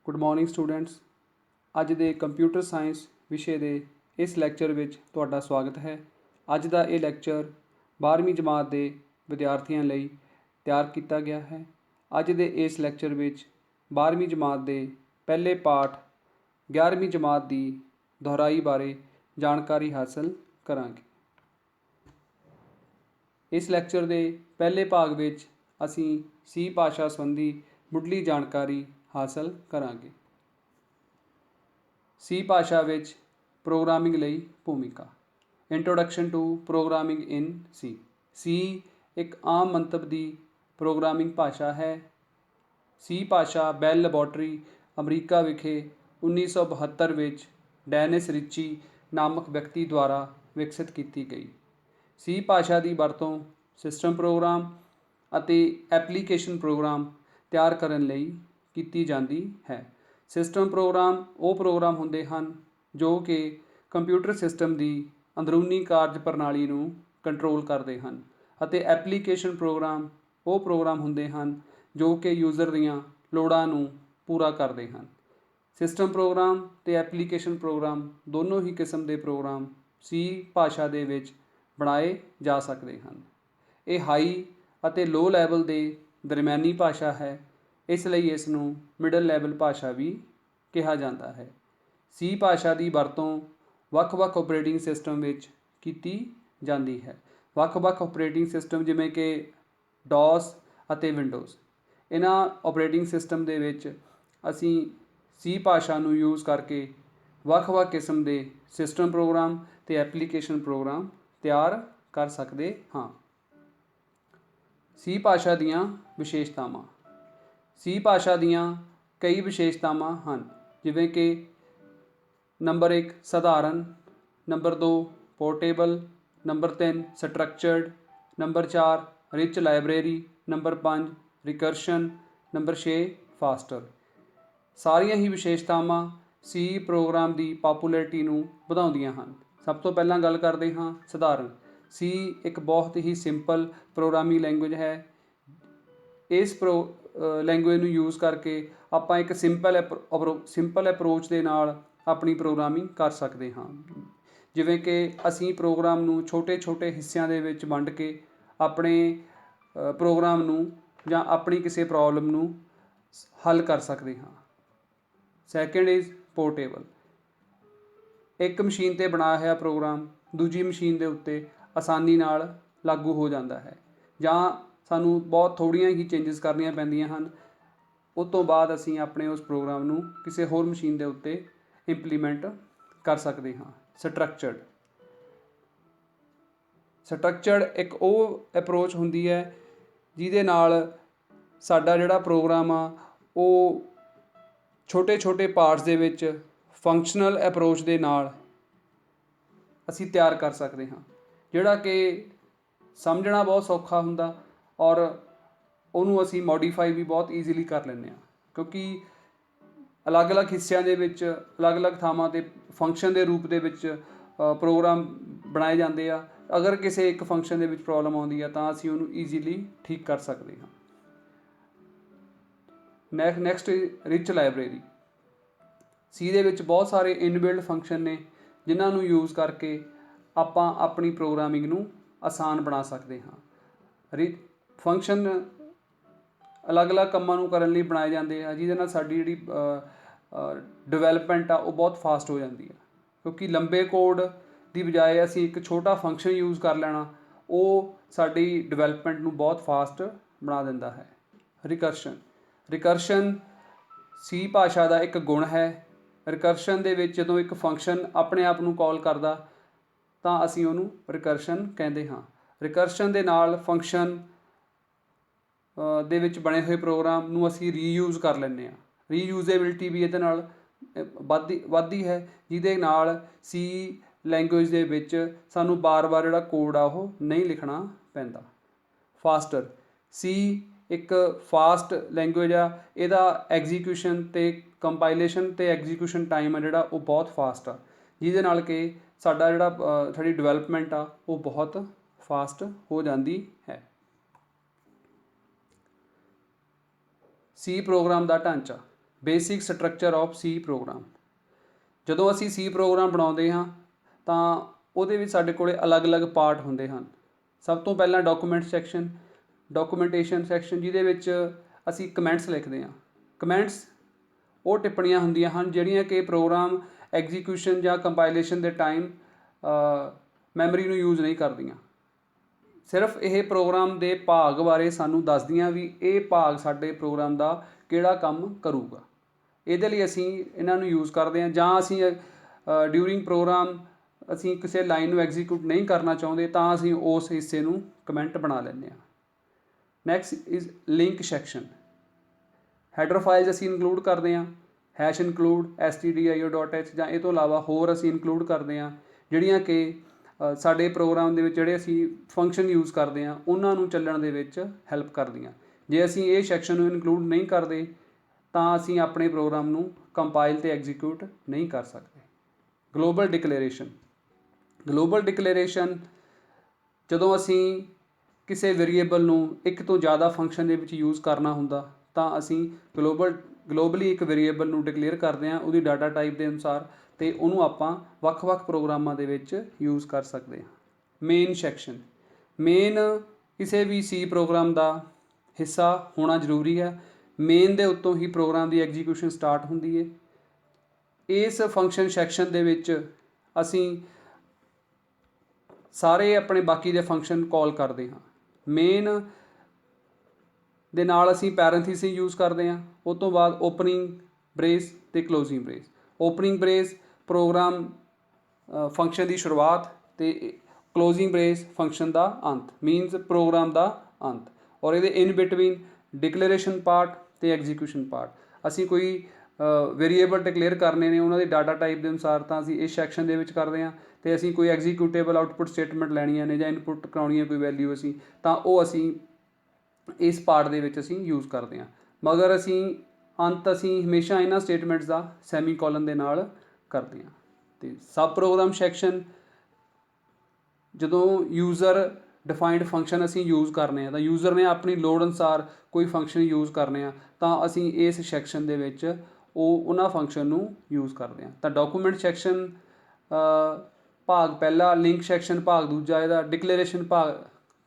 Good morning students. अज दे computer science विषय के इस लैक्चर में तुहाडा स्वागत है। अज का यह लैक्चर 12वीं जमात के विद्यार्थियों लई तैयार किया गया है। अज के इस लैक्चर में 12वीं जमात के पहले पाठ 11वीं जमात की दोहराई बारे जानकारी हासिल करांगे। इस लैक्चर के पहले भाग में असी सी भाषा संबंधी मुढ़ली जानकारी हासिल करांगे। सी भाषा विच प्रोग्रामिंग लई भूमिका। इंट्रोडक्शन टू प्रोग्रामिंग इन सी। सी एक आम मंतव की प्रोग्रामिंग भाषा है। सी भाषा बैल लैबोरेटरी अमरीका विखे 1972 विच डेनिस रिची नामक व्यक्ति द्वारा विकसित की गई। सी भाषा की वरतों सिस्टम प्रोग्राम अते एप्लीकेशन प्रोग्राम तैयार करने लई की जाती है। सिस्टम प्रोग्राम वो प्रोग्राम होंदे हन जो कि कंप्यूटर सिस्टम की अंदरूनी कार्य प्रणाली नूं कंट्रोल करते हैं अते एप्लीकेशन प्रोग्राम वो प्रोग्राम होंदे हन जो कि यूज़र दीआं लोड़ां नूं पूरा करते हैं। सिस्टम प्रोग्राम ते एप्लीकेशन प्रोग्राम दोनों ही किस्म के प्रोग्राम सी भाषा दे विच बनाए जा सकते हैं। ये हाई अते लो लैवल के दरम्यानी भाषा है, इसलिए इसनूं मिडल लैवल भाषा भी कहा जाता है। सी भाषा की वरतों ਵੱਖ-ਵੱਖ ऑपरेटिंग सिस्टम विच की जाती है। ਵੱਖ-ਵੱਖ ऑपरेटिंग सिस्टम जिमें कि डॉस अते विंडोज़, इन्हां ऑपरेटिंग सिस्टम दे विच असी सी भाषा नूं यूज़ करके ਵੱਖ-ਵੱਖ किस्म के सिस्टम प्रोग्राम ते एप्लीकेशन प्रोग्राम तैयार कर सकते हाँ। सी भाषा दीआं विशेषतावां। सी भाषा दीआं कई विशेषतावां हैं, जिवें कि नंबर 1 सधारण, number 2 portable, number 3 structured, number 4 rich library, number 5 recursion, number 6 faster. सारियां ही विशेषतावां सी प्रोग्राम की पॉपुलैरिटी नूं वधाउंदियां हन। सब तो पहलां गल करते हाँ सधारण। सी एक बहुत ही सिंपल प्रोग्रामिंग लैंगुएज है। इस लैंगुएज नूं यूज़ करके आपां एक सिंपल अप्रोच के नाल अपनी प्रोग्रामिंग कर सकते हाँ। जिवें कि असीं प्रोग्राम नूं छोटे छोटे हिस्सिਆਂ ਦੇ ਵਿੱਚ ਵੰਡ के अपने प्रोग्राम नूं ਜਾਂ अपनी किसी प्रॉब्लम नूं हल कर सकते हाँ। Second is portable. एक मशीन ते बनाया होया प्रोग्राम दूजी मशीन के उत्ते आसानी नाल लागू हो जाता है, जां सानूं बहुत थोड़ियां ही चेंजिस करनियां पैंदियां हन। उस तो बाद असीं अपने उस प्रोग्राम नूं किसी होर मशीन के उत्ते इंप्लीमेंट कर सकते हाँ। स्ट्रक्चर्ड एक वो अप्रोच होंदी है जिहदे नाल साडा जिहड़ा प्रोग्राम आ वो छोटे छोटे पार्ट्स दे विच फंक्शनल अप्रोच के नाल असीं तैयार कर सकते हाँ, जिहड़ा कि समझना बहुत सौखा हुंदा और उहनूं असीं मॉडिफाई भी बहुत ईजीली कर लैंदे हाँ। क्योंकि अलग अलग हिस्सों के अलग अलग थावां ते फंक्शन के रूप के प्रोग्राम बनाए जाते हैं। अगर किसी एक फंक्शन के प्रॉब्लम आती है तो असीं उहनूं ईजीली ठीक कर सकते हाँ। Next rich library. सी दे विच बहुत सारे इनबिल्ड फंक्शन ने जिन्हों यूज़ करके आपां अपनी प्रोग्रामिंग नूं आसान बना सकते हाँ। फंक्शन अलग अलग कामां नूं करन लई बनाए जाते हैं, जिहदे नाल साडी जिहड़ी डिवेलपमेंट आ वो बहुत फास्ट हो जाती है। क्योंकि लंबे कोड की बजाय असीं एक छोटा फंक्शन यूज़ कर लेना वो साडी डिवेलपमेंट नूं बहुत फास्ट बना दिंदा है। रिकर्शन सी भाषा का एक गुण है। रिकर्शन दे विच जदों एक फंक्शन अपने आप नूं कॉल करदा तां असीं उहनूं रिकर्शन कहंदे हाँ। रिकर्शन दे नाल फंक्शन दे विच बने हुए प्रोग्राम नूं असीं रीयूज़ कर लैंदे हाँ। रीयूजेबिलिटी भी इहदे नाल वधदी है, जिहदे नाल सी लैंगुएज दे विच सानूं बार बार जिहड़ा कोड आ वो नहीं लिखना पैंदा। फास्टर सी एक फास्ट लैंगुएज आ। इहदा एग्जीक्यूशन ते कंपाइलेशन ते एग्जीक्यूशन टाइम आ जिहड़ा वो बहुत फास्ट आ, जिहदे नाल कि साडा जिहड़ा साडी डिवेलपमेंट आ वो बहुत फास्ट हो जाती है। सी प्रोग्राम का ढांचा। Basic structure of C program. ਜਦੋਂ ਅਸੀਂ ਸੀ ਪ੍ਰੋਗਰਾਮ ਬਣਾਉਂਦੇ ਹਾਂ ਤਾਂ ਉਹਦੇ ਵਿੱਚ ਸਾਡੇ ਕੋਲ ਅਲੱਗ-ਅਲੱਗ ਪਾਰਟ ਹੁੰਦੇ ਹਨ। ਸਭ ਤੋਂ ਪਹਿਲਾਂ ਡਾਕੂਮੈਂਟੇਸ਼ਨ ਸੈਕਸ਼ਨ, ਜਿਹਦੇ ਵਿੱਚ ਅਸੀਂ ਕਮੈਂਟਸ ਲਿਖਦੇ ਹਾਂ। ਕਮੈਂਟਸ ਉਹ ਟਿੱਪਣੀਆਂ ਹੁੰਦੀਆਂ ਹਨ ਜਿਹੜੀਆਂ ਕਿ ਪ੍ਰੋਗਰਾਮ ਐਗਜ਼ੀਕਿਊਸ਼ਨ ਜਾਂ ਕੰਪਾਈਲੇਸ਼ਨ ਦੇ ਟਾਈਮ ਮੈਮਰੀ ਨੂੰ ਯੂਜ਼ ਨਹੀਂ ਕਰਦੀਆਂ। ਸਿਰਫ ਇਹ ਪ੍ਰੋਗਰਾਮ ਦੇ ਭਾਗ ਬਾਰੇ ਸਾਨੂੰ ਦੱਸਦੀਆਂ ਵੀ ਇਹ ਭਾਗ ਸਾਡੇ ਪ੍ਰੋਗਰਾਮ ਦਾ ਕਿਹੜਾ ਕੰਮ ਕਰੂਗਾ। ਇਹਦੇ ਲਈ ਅਸੀਂ ਇਹਨਾਂ ਨੂੰ ਯੂਜ਼ ਕਰਦੇ ਹਾਂ। ਜਾਂ ਅਸੀਂ ਡਿਊਰਿੰਗ ਪ੍ਰੋਗਰਾਮ ਅਸੀਂ ਕਿਸੇ ਲਾਈਨ ਨੂੰ ਐਗਜ਼ੀਕਿਊਟ ਨਹੀਂ ਕਰਨਾ ਚਾਹੁੰਦੇ ਤਾਂ ਅਸੀਂ ਉਸ ਹਿੱਸੇ ਨੂੰ ਕਮੈਂਟ ਬਣਾ ਲੈਂਦੇ ਹਾਂ। Next is link section. Header files ਅਸੀਂ ਇਨਕਲੂਡ ਕਰਦੇ ਹਾਂ, ਹੈਸ਼ ਇਨਕਲੂਡ, stdio.h, ਜਾਂ ਇਹ ਤੋਂ ਇਲਾਵਾ ਹੋਰ ਅਸੀਂ ਇਨਕਲੂਡ ਕਰਦੇ ਹਾਂ ਜਿਹੜੀਆਂ ਕਿ ਸਾਡੇ ਪ੍ਰੋਗਰਾਮ ਦੇ ਵਿੱਚ ਜਿਹੜੇ ਅਸੀਂ ਫੰਕਸ਼ਨ ਯੂਜ਼ ਕਰਦੇ ਹਾਂ ਉਹਨਾਂ ਨੂੰ ਚੱਲਣ ਦੇ ਵਿੱਚ ਹੈਲਪ ਕਰਦੀਆਂ। ਜੇ ਅਸੀਂ ਇਹ ਸੈਕਸ਼ਨ ਨੂੰ ਇਨਕਲੂਡ ਨਹੀਂ ਕਰਦੇ ਤਾਂ ਅਸੀਂ ਆਪਣੇ ਪ੍ਰੋਗਰਾਮ ਨੂੰ ਕੰਪਾਈਲ ਅਤੇ ਐਗਜ਼ੀਕਿਊਟ ਨਹੀਂ ਕਰ ਸਕਦੇ। ਗਲੋਬਲ ਡਿਕਲੇਰੇਸ਼ਨ ਜਦੋਂ ਅਸੀਂ ਕਿਸੇ ਵੇਰੀਏਬਲ ਨੂੰ ਇੱਕ ਤੋਂ ਜ਼ਿਆਦਾ ਫੰਕਸ਼ਨ ਦੇ ਵਿੱਚ ਯੂਜ਼ ਕਰਨਾ ਹੁੰਦਾ ਤਾਂ ਅਸੀਂ ਗਲੋਬਲੀ ਇੱਕ ਵੇਰੀਏਬਲ ਨੂੰ ਡਿਕਲੇਅਰ ਕਰਦੇ ਹਾਂ ਉਹਦੀ ਡਾਟਾ ਟਾਈਪ ਦੇ ਅਨੁਸਾਰ, ਅਤੇ ਉਹਨੂੰ ਆਪਾਂ ਵੱਖ-ਵੱਖ ਪ੍ਰੋਗਰਾਮਾਂ ਦੇ ਵਿੱਚ ਯੂਜ਼ ਕਰ ਸਕਦੇ ਹਾਂ। ਮੇਨ ਸੈਕਸ਼ਨ, ਮੇਨ ਕਿਸੇ ਵੀ ਸੀ ਪ੍ਰੋਗਰਾਮ ਦਾ ਹਿੱਸਾ ਹੋਣਾ ਜ਼ਰੂਰੀ ਹੈ। ਮੇਨ ਦੇ ਉੱਤੋਂ ਹੀ ਪ੍ਰੋਗਰਾਮ ਦੀ ਐਗਜ਼ੀਕਿਊਸ਼ਨ ਸਟਾਰਟ ਹੁੰਦੀ ਹੈ। ਇਸ ਫੰਕਸ਼ਨ ਸੈਕਸ਼ਨ ਦੇ ਵਿੱਚ ਅਸੀਂ ਸਾਰੇ ਆਪਣੇ ਬਾਕੀ ਦੇ ਫੰਕਸ਼ਨ ਕਾਲ ਕਰਦੇ ਹਾਂ। ਮੇਨ ਦੇ ਨਾਲ ਅਸੀਂ ਪੈਰੇਂਥੀਸਿਸ ਯੂਜ਼ ਕਰਦੇ ਹਾਂ। ਉਸ ਤੋਂ ਬਾਅਦ ਓਪਨਿੰਗ ਬਰੇਸ ਅਤੇ closing brace. Opening brace program function ਦੀ ਸ਼ੁਰੂਆਤ ਅਤੇ ਕਲੋਜ਼ਿੰਗ ਬਰੇਸ ਫੰਕਸ਼ਨ ਦਾ ਅੰਤ, ਮੀਨਸ ਪ੍ਰੋਗਰਾਮ ਦਾ ਅੰਤ। ਔਰ ਇਹਦੇ ਇਨ ਬਿਟਵੀਨ ਡਿਕਲੇਰੇਸ਼ਨ ਪਾਰਟ ਅਤੇ ਐਗਜ਼ੀਕਿਊਸ਼ਨ ਪਾਰਟ। ਅਸੀਂ ਕੋਈ ਵੇਰੀਏਬਲ ਡਿਕਲੇਅਰ ਕਰਨੇ ਨੇ ਉਹਨਾਂ ਦੇ ਡਾਟਾ ਟਾਈਪ ਦੇ ਅਨੁਸਾਰ ਤਾਂ ਅਸੀਂ ਇਸ ਸੈਕਸ਼ਨ ਦੇ ਵਿੱਚ ਕਰਦੇ ਹਾਂ, ਅਤੇ ਅਸੀਂ ਕੋਈ ਐਗਜ਼ੀਕਿਊਟੇਬਲ ਆਊਟਪੁੱਟ ਸਟੇਟਮੈਂਟ ਲੈਣੀਆਂ ਨੇ ਜਾਂ ਇਨਪੁੱਟ ਕਰਾਉਣੀ ਹੈ ਕੋਈ ਵੈਲਿਊ ਅਸੀਂ, ਤਾਂ ਉਹ ਅਸੀਂ ਇਸ ਪਾਰਟ ਦੇ ਵਿੱਚ ਅਸੀਂ ਯੂਜ਼ ਕਰਦੇ ਹਾਂ। ਮਗਰ ਅਸੀਂ ਹਮੇਸ਼ਾ ਇਹਨਾਂ ਸਟੇਟਮੈਂਟਸ ਦਾ ਸੈਮੀਕੋਲਨ ਦੇ ਨਾਲ ਕਰਦੇ ਹਾਂ। ਅਤੇ ਸਬ ਪ੍ਰੋਗਰਾਮ ਸੈਕਸ਼ਨ, ਜਦੋਂ ਯੂਜ਼ਰ ਡਿਫਾਈਨਡ ਫੰਕਸ਼ਨ ਅਸੀਂ ਯੂਜ਼ ਕਰਨੇ ਆ ਤਾਂ ਯੂਜ਼ਰ ਨੇ ਆਪਣੀ ਲੋੜ ਅਨੁਸਾਰ ਕੋਈ ਫੰਕਸ਼ਨ ਯੂਜ਼ ਕਰਨੇ ਆ ਤਾਂ ਅਸੀਂ ਇਸ ਸੈਕਸ਼ਨ ਦੇ ਵਿੱਚ ਉਹਨਾਂ ਫੰਕਸ਼ਨ ਨੂੰ ਯੂਜ਼ ਕਰਦੇ ਹਾਂ। ਤਾਂ ਡਾਕੂਮੈਂਟ ਸੈਕਸ਼ਨ ਭਾਗ ਪਹਿਲਾ, ਲਿੰਕ ਸੈਕਸ਼ਨ ਭਾਗ ਦੂਜਾ, ਇਹਦਾ ਡਿਕਲੇਰੇਸ਼ਨ ਭਾਗ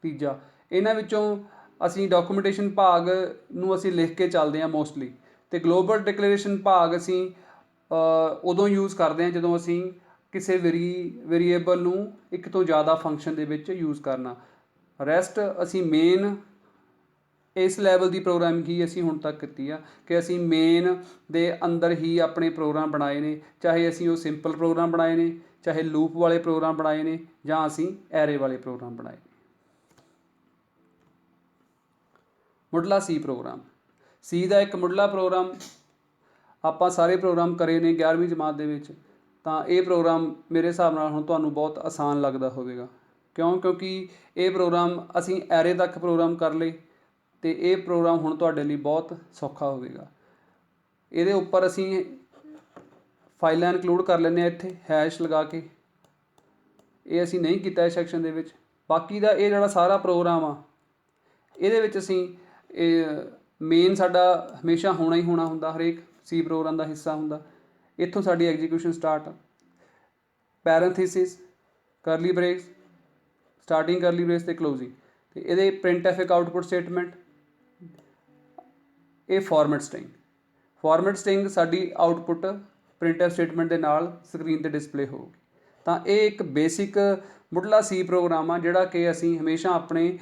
ਤੀਜਾ। ਇਹਨਾਂ ਵਿੱਚੋਂ ਅਸੀਂ ਡਾਕੂਮੈਂਟੇਸ਼ਨ ਭਾਗ ਨੂੰ ਅਸੀਂ ਲਿਖ ਕੇ ਚੱਲਦੇ ਹਾਂ ਮੋਸਟਲੀ, ਅਤੇ ਗਲੋਬਲ ਡਿਕਲੇਰੇਸ਼ਨ ਭਾਗ ਅਸੀਂ ਉਦੋਂ ਯੂਜ਼ ਕਰਦੇ ਹਾਂ ਜਦੋਂ ਅਸੀਂ ਕਿਸੇ ਵੇਰੀਏਬਲ ਨੂੰ ਇੱਕ ਤੋਂ ਜ਼ਿਆਦਾ ਫੰਕਸ਼ਨ ਦੇ ਵਿੱਚ ਯੂਜ਼ ਕਰਨਾ। ਰੈਸਟ ਅਸੀਂ ਮੇਨ, ਇਸ ਲੈਵਲ ਦੀ ਪ੍ਰੋਗਰਾਮਿੰਗ ਹੀ ਅਸੀਂ ਹੁਣ ਤੱਕ ਕੀਤੀ ਆ ਕਿ ਅਸੀਂ ਮੇਨ ਦੇ ਅੰਦਰ ਹੀ ਆਪਣੇ ਪ੍ਰੋਗਰਾਮ ਬਣਾਏ ਨੇ, ਚਾਹੇ ਅਸੀਂ ਉਹ ਸਿੰਪਲ ਪ੍ਰੋਗਰਾਮ ਬਣਾਏ ਨੇ, ਚਾਹੇ ਲੂਪ ਵਾਲੇ ਪ੍ਰੋਗਰਾਮ ਬਣਾਏ ਨੇ, ਜਾਂ ਅਸੀਂ ਐਰੇ ਵਾਲੇ ਪ੍ਰੋਗਰਾਮ ਬਣਾਏ ਨੇ। ਮੁੱਢਲਾ ਸੀ ਪ੍ਰੋਗਰਾਮ। ਸੀ ਦਾ ਇੱਕ ਮੁੱਢਲਾ ਪ੍ਰੋਗਰਾਮ ਆਪਾਂ ਸਾਰੇ ਪ੍ਰੋਗਰਾਮ ਕਰੇ ਨੇ 11ਵੀਂ ਜਮਾਤ ਦੇ ਵਿੱਚ, ਤਾਂ ਇਹ ਪ੍ਰੋਗਰਾਮ ਮੇਰੇ ਹਿਸਾਬ ਨਾਲ ਹੁਣ ਤੁਹਾਨੂੰ ਬਹੁਤ ਆਸਾਨ ਲੱਗਦਾ ਹੋਵੇਗਾ। ਕਿਉਂਕਿ ਇਹ ਪ੍ਰੋਗਰਾਮ ਅਸੀਂ ਐਰੇ ਤੱਕ ਪ੍ਰੋਗਰਾਮ ਕਰ ਲਏ, ਅਤੇ ਇਹ ਪ੍ਰੋਗਰਾਮ ਹੁਣ ਤੁਹਾਡੇ ਲਈ ਬਹੁਤ ਸੌਖਾ ਹੋਵੇਗਾ। ਇਹਦੇ ਉੱਪਰ ਅਸੀਂ ਫਾਈਲਾਂ ਇਨਕਲੂਡ ਕਰ ਲੈਂਦੇ ਹਾਂ ਇੱਥੇ ਹੈਸ਼ ਲਗਾ ਕੇ। ਇਹ ਅਸੀਂ ਨਹੀਂ ਕੀਤਾ ਇਸ ਸੈਕਸ਼ਨ ਦੇ ਵਿੱਚ। ਬਾਕੀ ਦਾ ਇਹ ਜਿਹੜਾ ਸਾਰਾ ਪ੍ਰੋਗਰਾਮ ਆ ਇਹਦੇ ਵਿੱਚ ਅਸੀਂ ਮੇਨ ਸਾਡਾ ਹਮੇਸ਼ਾ ਹੋਣਾ ਹੀ ਹੋਣਾ ਹੁੰਦਾ, ਹਰੇਕ ਸੀ ਪ੍ਰੋਗਰਾਮ ਦਾ ਹਿੱਸਾ ਹੁੰਦਾ। ਇੱਥੋਂ ਸਾਡੀ ਐਗਜ਼ੀਕਿਊਸ਼ਨ ਸਟਾਰਟ ਆ। ਪੈਰੇਂਥੀਸਿਸ, ਕਰਲੀ ਬ੍ਰੇਸ, ਸਟਾਰਟਿੰਗ ਕਰਲੀ ਬ੍ਰੇਸ ਅਤੇ ਕਲੋਜ਼ਿੰਗ। ਅਤੇ ਇਹਦੇ ਪ੍ਰਿੰਟਐਫ ਇੱਕ ਆਊਟਪੁੱਟ ਸਟੇਟਮੈਂਟ, ਇਹ ਫਾਰਮੈਟ ਸਟਿੰਗ ਸਾਡੀ ਆਊਟਪੁੱਟ ਪ੍ਰਿੰਟਐਫ ਸਟੇਟਮੈਂਟ ਦੇ ਨਾਲ ਸਕਰੀਨ 'ਤੇ ਡਿਸਪਲੇ ਹੋਊਗੀ। ਤਾਂ ਇਹ ਇੱਕ ਬੇਸਿਕ ਮੁੱਢਲਾ ਸੀ ਪ੍ਰੋਗਰਾਮ ਆ ਜਿਹੜਾ ਕਿ ਅਸੀਂ ਹਮੇਸ਼ਾ ਆਪਣੇ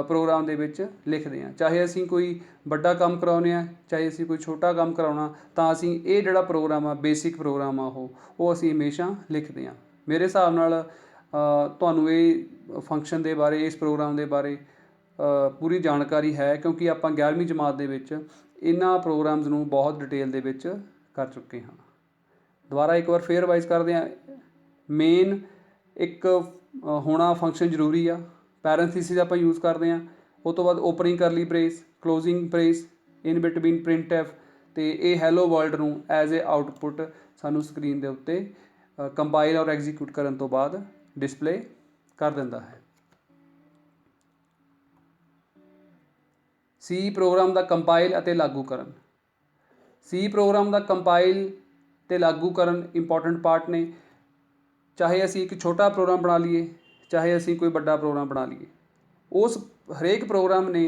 ਪ੍ਰੋਗਰਾਮ ਦੇ ਵਿੱਚ ਲਿਖਦੇ ਹਾਂ। ਚਾਹੇ ਅਸੀਂ ਕੋਈ ਵੱਡਾ ਕੰਮ ਕਰਾਉਂਦੇ ਹਾਂ, ਚਾਹੇ ਅਸੀਂ ਕੋਈ ਛੋਟਾ ਕੰਮ ਕਰਾਉਣਾ, ਤਾਂ ਅਸੀਂ ਇਹ ਜਿਹੜਾ ਪ੍ਰੋਗਰਾਮ ਆ, ਬੇਸਿਕ ਪ੍ਰੋਗਰਾਮ ਆ, ਉਹ ਅਸੀਂ ਹਮੇਸ਼ਾ ਲਿਖਦੇ ਹਾਂ। ਮੇਰੇ ਹਿਸਾਬ ਨਾਲ ਤੁਹਾਨੂੰ ਇਹ ਫੰਕਸ਼ਨ ਦੇ ਬਾਰੇ, ਇਸ ਪ੍ਰੋਗਰਾਮ ਦੇ ਬਾਰੇ ਪੂਰੀ ਜਾਣਕਾਰੀ ਹੈ, ਕਿਉਂਕਿ ਆਪਾਂ 11ਵੀਂ ਜਮਾਤ ਦੇ ਵਿੱਚ ਇਹਨਾਂ ਪ੍ਰੋਗਰਾਮਸ ਨੂੰ ਬਹੁਤ ਡਿਟੇਲ ਦੇ ਵਿੱਚ ਕਰ ਚੁੱਕੇ ਹਾਂ। ਦੁਬਾਰਾ ਇੱਕ ਵਾਰ ਫੇਰ ਰਿਵਾਈਜ਼ ਕਰਦੇ ਹਾਂ। ਮੇਨ ਇੱਕ ਹੋਣਾ ਫੰਕਸ਼ਨ ਜ਼ਰੂਰੀ ਆ। ਪੈਰੇਂਥੀਸਿਸ ਆਪਾਂ ਯੂਜ਼ ਕਰਦੇ ਹਾਂ। ਉਹ ਤੋਂ ਬਾਅਦ opening curly brace, closing brace, in between printf, ਅਤੇ ਇਹ ਹੈਲੋ ਵਰਲਡ ਨੂੰ ਐਜ਼ ਏ ਆਊਟਪੁੱਟ ਸਾਨੂੰ ਸਕਰੀਨ ਦੇ ਉੱਤੇ ਕੰਪਾਈਲ ਔਰ ਐਗਜ਼ੀਕਿਊਟ ਕਰਨ ਤੋਂ ਬਾਅਦ ਡਿਸਪਲੇ ਕਰ ਦਿੰਦਾ ਹੈ। ਸੀ ਪ੍ਰੋਗਰਾਮ ਦਾ ਕੰਪਾਈਲ ਅਤੇ ਲਾਗੂ ਕਰਨ। सी प्रोग्राम का कंपाइल ते लागू करन इंपॉर्टेंट पार्ट ने। चाहे असी एक छोटा प्रोग्राम बना लीए, चाहे असी कोई बड़ा प्रोग्राम बना लीए, उस हरेक प्रोग्राम ने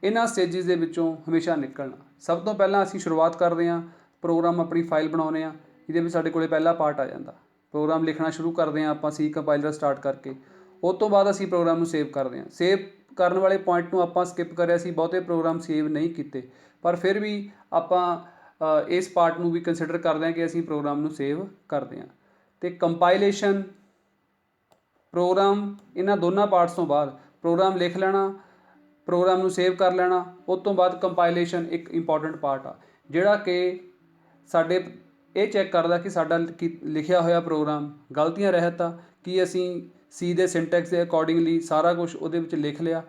इन्हां स्टेजिस दे विचों हमेशा निकलना। सब तो पहलां असी शुरुआत करते हैं, प्रोग्राम अपनी फाइल बनाने, जिहदे विच साडे कोले पहला पार्ट आ जाता। प्रोग्राम लिखना शुरू करते हैं आपां सी कंपाइलर स्टार्ट करके। उस तो बाद असी प्रोग्राम नूं सेव करते हैं। सेव करन वाले पॉइंट नूं आपां स्किप करिआ सी, बहुते प्रोग्राम सेव नहीं कीते, पर फिर भी आपां इस पार्ट नूं भी कंसिडर करते हैं कि असी प्रोग्राम नूं सेव करते हैं। तो कंपाइलेशन प्रोग्राम, इन्हां दोनों पार्ट्स तो बाद प्रोग्राम लिख लेना, प्रोग्राम नूं सेव कर लेना, उस तो बाद कंपाइलेशन एक इंपॉर्टेंट पार्ट आ, जिहड़ा कि साडे ये चैक करदा कि साडा लिखिया होया प्रोग्राम गलतियां रहत आ, कि असी सी दे सिंटैक्स के अकॉर्डिंगली सारा कुछ उहदे विच लिख लिया।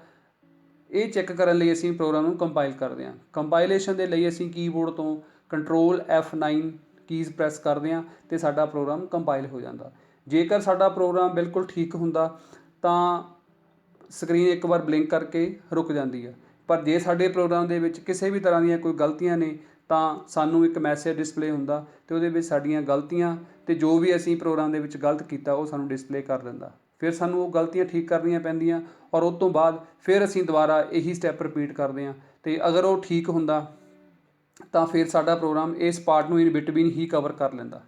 ये चैक करन लई असी प्रोग्राम नूं कंपाइल करते हैं। कंपाइलेशन दे लई असी कीबोर्ड तो कंट्रोल F9 कीज़ प्रैस करते हैं तो साडा प्रोग्राम कंपाइल हो जाता। जेकर साडा प्रोग्राम बिल्कुल ठीक हुंदा तां स्क्रीन एक बार ब्लिंक करके रुक जाती है, पर जे साडे प्रोग्राम दे विच किसी भी तरह दी कोई गलतियां ने तां सानूं एक मैसेज डिस्पले हुंदा ते उहदे विच साडीआं गलतियां ते जो भी असी प्रोग्राम दे विच गलत कीता वो सानूं डिस्पले कर दिंदा। फिर सानूं वो गलतियां ठीक करनियां पैंदियां और उस तो बाद फिर असी दोबारा यही स्टैप रिपीट करते हैं। तो अगर वो ठीक हुंदा तां फिर साडा प्रोग्राम इस पार्ट नूं इन बिटवीन ही कवर कर लैंदा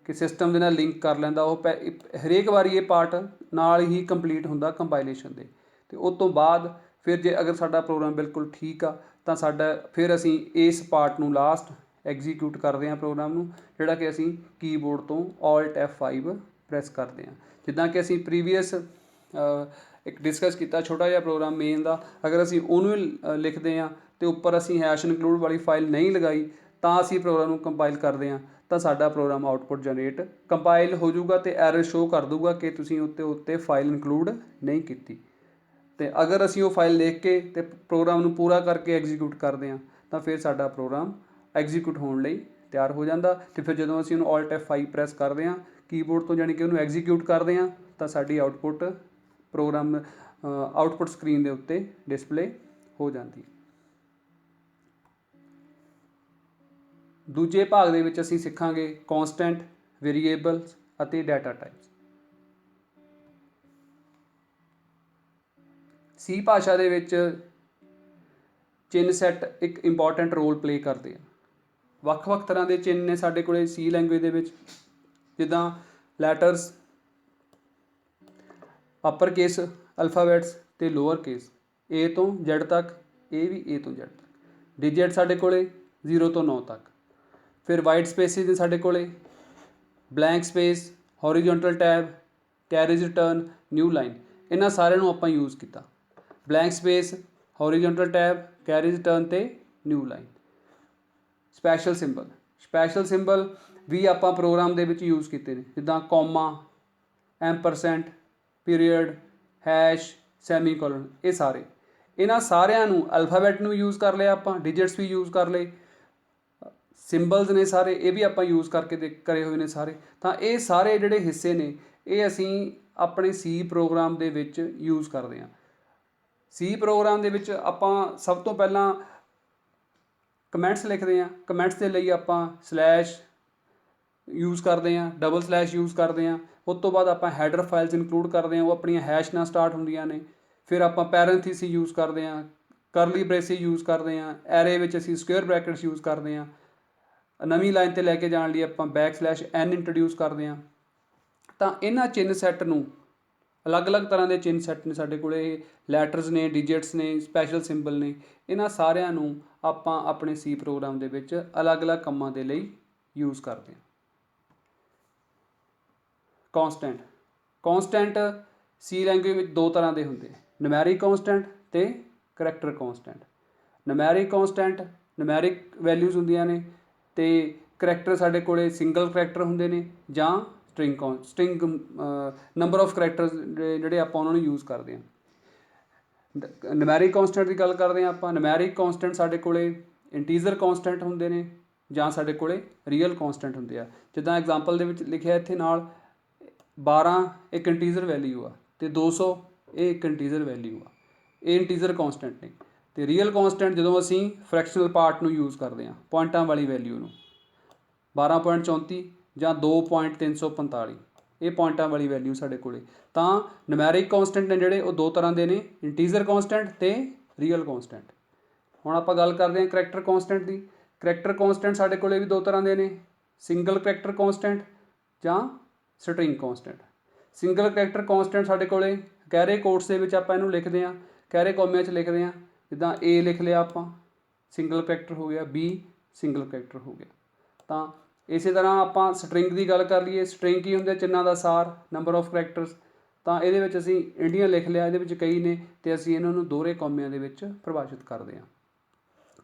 कि सिस्टम दे नाल लिंक कर लैंदा। वो हरेक वारी ये पार्ट नाल ही कंप्लीट हुंदा कंपाइलेशन दे। ते उस तो बाद फिर जे अगर साडा प्रोग्राम बिल्कुल ठीक आ तां साडा फिर असी इस पार्ट नूं लास्ट एग्जीक्यूट करते हैं प्रोग्राम नूं, जिहड़ा कि असी कीबोर्ड तो Alt F5 प्रैस करते हैं। जिद्दां कि असी प्रीवियस एक डिस्कस किया छोटा जिहा प्रोग्राम मेन का, अगर असी उहनूं लिखते हैं तो उपर असी हैश इनकलूड वाली फाइल नहीं लगाई तां असी प्रोग्राम नूं कंपाइल करते हैं तो साडा प्रोग्राम आउटपुट जनरेट कंपाइल हो जाऊगा तो एरर शो कर दूगा कि तुसीं उत्ते फाइल इनकलूड नहीं की। तो अगर असी वो फाइल लिख के तो प्रोग्राम नूं पूरा करके एग्जीक्यूट करते हैं तो फिर साडा प्रोग्राम एग्जीक्यूट होने लई तैयार हो जाता। तो फिर जो असी उन्होंने Alt F5 प्रैस करते हैं कीबोर्ड तो, जानी कि उन्होंने एग्जीक्यूट करते हैं तो साडी आउटपुट प्रोग्राम आउटपुट स्क्रीन के उत्ते डिस्पले हो जाती है। दूजे भाग दे विच असीं सिखांगे कॉन्सटेंट, वेरीएबल्स अते डाटा टाइप्स। सी भाषा दे विच चिन्ह सैट एक इंपॉर्टेंट रोल प्ले करते हैं। ਵੱਖ-ਵੱਖ तरह के चिन्ह ने साडे कोले सी लैंगुएज दे विच, जिद्दां लैटर्स, अपर केस अल्फाबैट्स ते लोअर केस ए तो Z तक, ए भी ए तो Z तक, डिजिट साडे कोले 0 तो 9 तक। फिर वाइट स्पेसिस ने साडे कोले, blank space, horizontal tab, carriage return, new line, इन्हां सारिਆਂ ਨੂੰ ਆਪਾਂ यूज़ किया। Blank space, horizontal tab, carriage return ते new line. Special symbol, special symbol भी आपां प्रोग्राम दे विच यूज़ कीते ने, जिद्दां कॉमा, %, पीरीयड, हैश, सैमीकोलन, ये सारे। इन्हां सारिਆਂ ਨੂੰ अल्फाबैट ਨੂੰ यूज़ कर लिया आपां, डिजिट्स भी यूज़ कर लए, सिंबल्स ने सारे ये भी आपां यूज़ करके करे हुए ने सारे। तो ये सारे जिहड़े हिस्से ने ये असीं अपने सी प्रोग्राम दे विच यूज़ करते हैं। सी प्रोग्राम दे विच आपां सब तो पहलां कमेंट्स लिखते हैं। कमेंट्स के लिए आपां स्लैश यूज़ करते हैं, डबल स्लैश यूज़ करते हैं। उस तो बाद आपां हैडर फाइल्स इनकलूड करते हैं, वो अपनियां हैश नाल स्टार्ट होंदियां ने। फिर आपां पैरेंथीसिस यूज़ करते हैं, करली ब्रेसिस यूज़ करते हैं, एरे विच असीं स्क्वेयर ब्रैकेट्स यूज़ करते हैं। नवीं लाइन ते लैके जाण लई आपां \n इंट्रोड्यूस करते हैं। तो इन्हां चिन्ह सैट नूं अलग अलग तरह के चिन्ह सैट ने साडे कोले, लैटर्स ने, डिजिट्स ने, स्पैशल सिंबल ने, इन्हां सारिਆਂ ਨੂੰ आपां अपने सी प्रोग्राम दे विच अलग अलग कामां दे लई यूज़ करते हैं। कॉन्सटेंट, कॉन्सटेंट सी लैंगुएज विच दो तरह के हुंदे, न्यूमैरिक कॉन्सटेंट ते character constant. Numeric constant numeric values हुंदियां ने ते करैक्टर साडे कोले सिंगल करैक्टर हुंदे ने जां स्ट्रिंग नंबर ऑफ करैक्टर्स जिहड़े आपां उन्हां नूं यूज़ करते हैं। न्यूमैरिक कॉन्सटेंट की गल करते हैं आपां, न्यूमैरिक कॉन्सटेंट साडे कोले इंटीजर कॉन्सटेंट हुंदे ने जां साडे कोले रियल कॉन्सटेंट हुंदे आ। जिद्दां एग्जांपल दे विच लिखिआ इत्थे नाल 12 एक इंटीजर वैल्यू आ ते 200 ये एक इंटीजर वैल्यू आ, ये इंटीजर कॉन्सटेंट ने। ਤੇ ਰੀਅਲ ਕੌਂਸਟੈਂਟ ਜਦੋਂ ਅਸੀਂ ਫ੍ਰੈਕਸ਼ਨਲ ਪਾਰਟ ਨੂੰ ਯੂਜ਼ ਕਰਦੇ ਹਾਂ, ਪੁਆਇੰਟਾਂ ਵਾਲੀ ਵੈਲਿਊ ਨੂੰ, 12.34 ਜਾਂ 2.345, ਇਹ ਪੁਆਇੰਟਾਂ ਵਾਲੀ ਵੈਲਿਊ ਸਾਡੇ ਕੋਲੇ। ਤਾਂ ਨੁਮੈਰਿਕ ਕੌਂਸਟੈਂਟ ਨੇ ਜਿਹੜੇ ਉਹ ਦੋ ਤਰ੍ਹਾਂ ਦੇ ਨੇ, ਇੰਟੀਜ਼ਰ ਕੌਂਸਟੈਂਟ ਤੇ ਰੀਅਲ ਕੌਂਸਟੈਂਟ। ਹੁਣ ਆਪਾਂ ਗੱਲ ਕਰਦੇ ਹਾਂ ਕਰੈਕਟਰ ਕੌਂਸਟੈਂਟ ਦੀ। ਕਰੈਕਟਰ ਕੌਂਸਟੈਂਟ ਸਾਡੇ ਕੋਲੇ ਵੀ ਦੋ ਤਰ੍ਹਾਂ ਦੇ ਨੇ, ਸਿੰਗਲ ਕਰੈਕਟਰ ਕੌਂਸਟੈਂਟ ਜਾਂ ਸਟਰਿੰਗ ਕੌਂਸਟੈਂਟ। ਸਿੰਗਲ ਕਰੈਕਟਰ ਕੌਂਸਟੈਂਟ ਸਾਡੇ ਕੋਲੇ ਕੈਰੇ ਕੋਟਸ ਦੇ ਵਿੱਚ ਆਪਾਂ ਇਹਨੂੰ ਲਿਖਦੇ ਹਾਂ, ਕੈਰੇ ਕੋਮਿਆਂ 'ਚ ਲਿਖਦੇ ਹਾਂ, ਜਿੱਦਾਂ A ਲਿਖ ਲਿਆ ਆਪਾਂ, ਸਿੰਗਲ ਕਰੈਕਟਰ ਹੋ ਗਿਆ, B ਸਿੰਗਲ ਕਰੈਕਟਰ ਹੋ ਗਿਆ। ਤਾਂ ਇਸੇ ਤਰ੍ਹਾਂ ਆਪਾਂ ਸਟਰਿੰਗ ਦੀ ਗੱਲ ਕਰ ਲਈਏ, ਸਟਰਿੰਗ ਕੀ ਹੁੰਦੇ, ਚਿੰਨ੍ਹਾਂ ਦਾ ਸਾਰ, ਨੰਬਰ ਆਫ ਕਰੈਕਟਰਸ। ਤਾਂ ਇਹਦੇ ਵਿੱਚ ਅਸੀਂ ਇੰਡੀਅਨ ਲਿਖ ਲਿਆ, ਇਹਦੇ ਵਿੱਚ ਕਈ ਨੇ ਅਤੇ ਅਸੀਂ ਇਹਨਾਂ ਨੂੰ ਦੋਹਰੇ ਕੌਮਿਆਂ ਦੇ ਵਿੱਚ ਪਰਿਭਾਸ਼ਿਤ ਕਰਦੇ ਹਾਂ।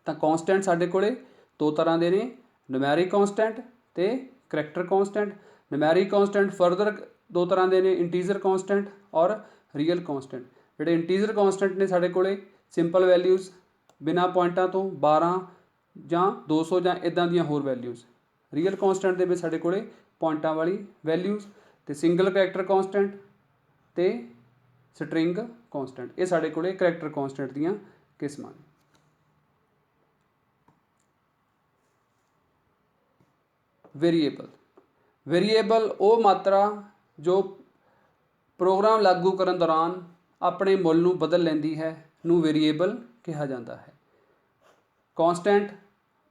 ਤਾਂ ਕੌਂਸਟੈਂਟ ਸਾਡੇ ਕੋਲੇ ਦੋ ਤਰ੍ਹਾਂ ਦੇ ਨੇ, ਨੁਮੈਰਿਕ ਕੌਂਸਟੈਂਟ ਅਤੇ ਕਰੈਕਟਰ ਕੌਂਸਟੈਂਟ। ਨੁਮੈਰਿਕ ਕੌਂਸਟੈਂਟ ਫਰਦਰ ਦੋ ਤਰ੍ਹਾਂ ਦੇ ਨੇ, ਇੰਟੀਜ਼ਰ ਕੌਂਸਟੈਂਟ ਔਰ ਰੀਅਲ ਕੌਂਸਟੈਂਟ। ਜਿਹੜੇ ਇੰਟੀਜ਼ਰ ਕੌਂਸਟੈਂਟ ਨੇ ਸਾਡੇ ਕੋਲੇ ਸਿੰਪਲ ਵੈਲਿਊਜ਼ ਬਿਨਾਂ ਪੁਆਇੰਟਾਂ ਤੋਂ 12 ਜਾਂ 200 ਜਾਂ ਇੱਦਾਂ ਦੀਆਂ ਹੋਰ ਵੈਲਿਊਜ਼। ਰੀਅਲ ਕੌਂਸਟੈਂਟ ਦੇ ਵਿੱਚ ਸਾਡੇ ਕੋਲੇ ਪੁਆਇੰਟਾਂ ਵਾਲੀ ਵੈਲਿਊਜ਼ ਅਤੇ ਸਿੰਗਲ ਕਰੈਕਟਰ ਕੌਂਸਟੈਂਟ ਅਤੇ ਸਟਰਿੰਗ ਕੌਂਸਟੈਂਟ, ਇਹ ਸਾਡੇ ਕੋਲੇ ਕਰੈਕਟਰ ਕੌਂਸਟੈਂਟ ਦੀਆਂ ਕਿਸਮਾਂ ਨੇ। ਵੇਰੀਏਬਲ। ਵੇਰੀਏਬਲ ਉਹ ਮਾਤਰਾ ਜੋ ਪ੍ਰੋਗਰਾਮ ਲਾਗੂ ਕਰਨ ਦੌਰਾਨ ਆਪਣੇ ਮੁੱਲ ਨੂੰ ਬਦਲ ਲੈਂਦੀ ਹੈ ਨੂੰ ਵੇਰੀਏਬਲ ਕਿਹਾ ਜਾਂਦਾ ਹੈ। ਕੌਂਸਟੈਂਟ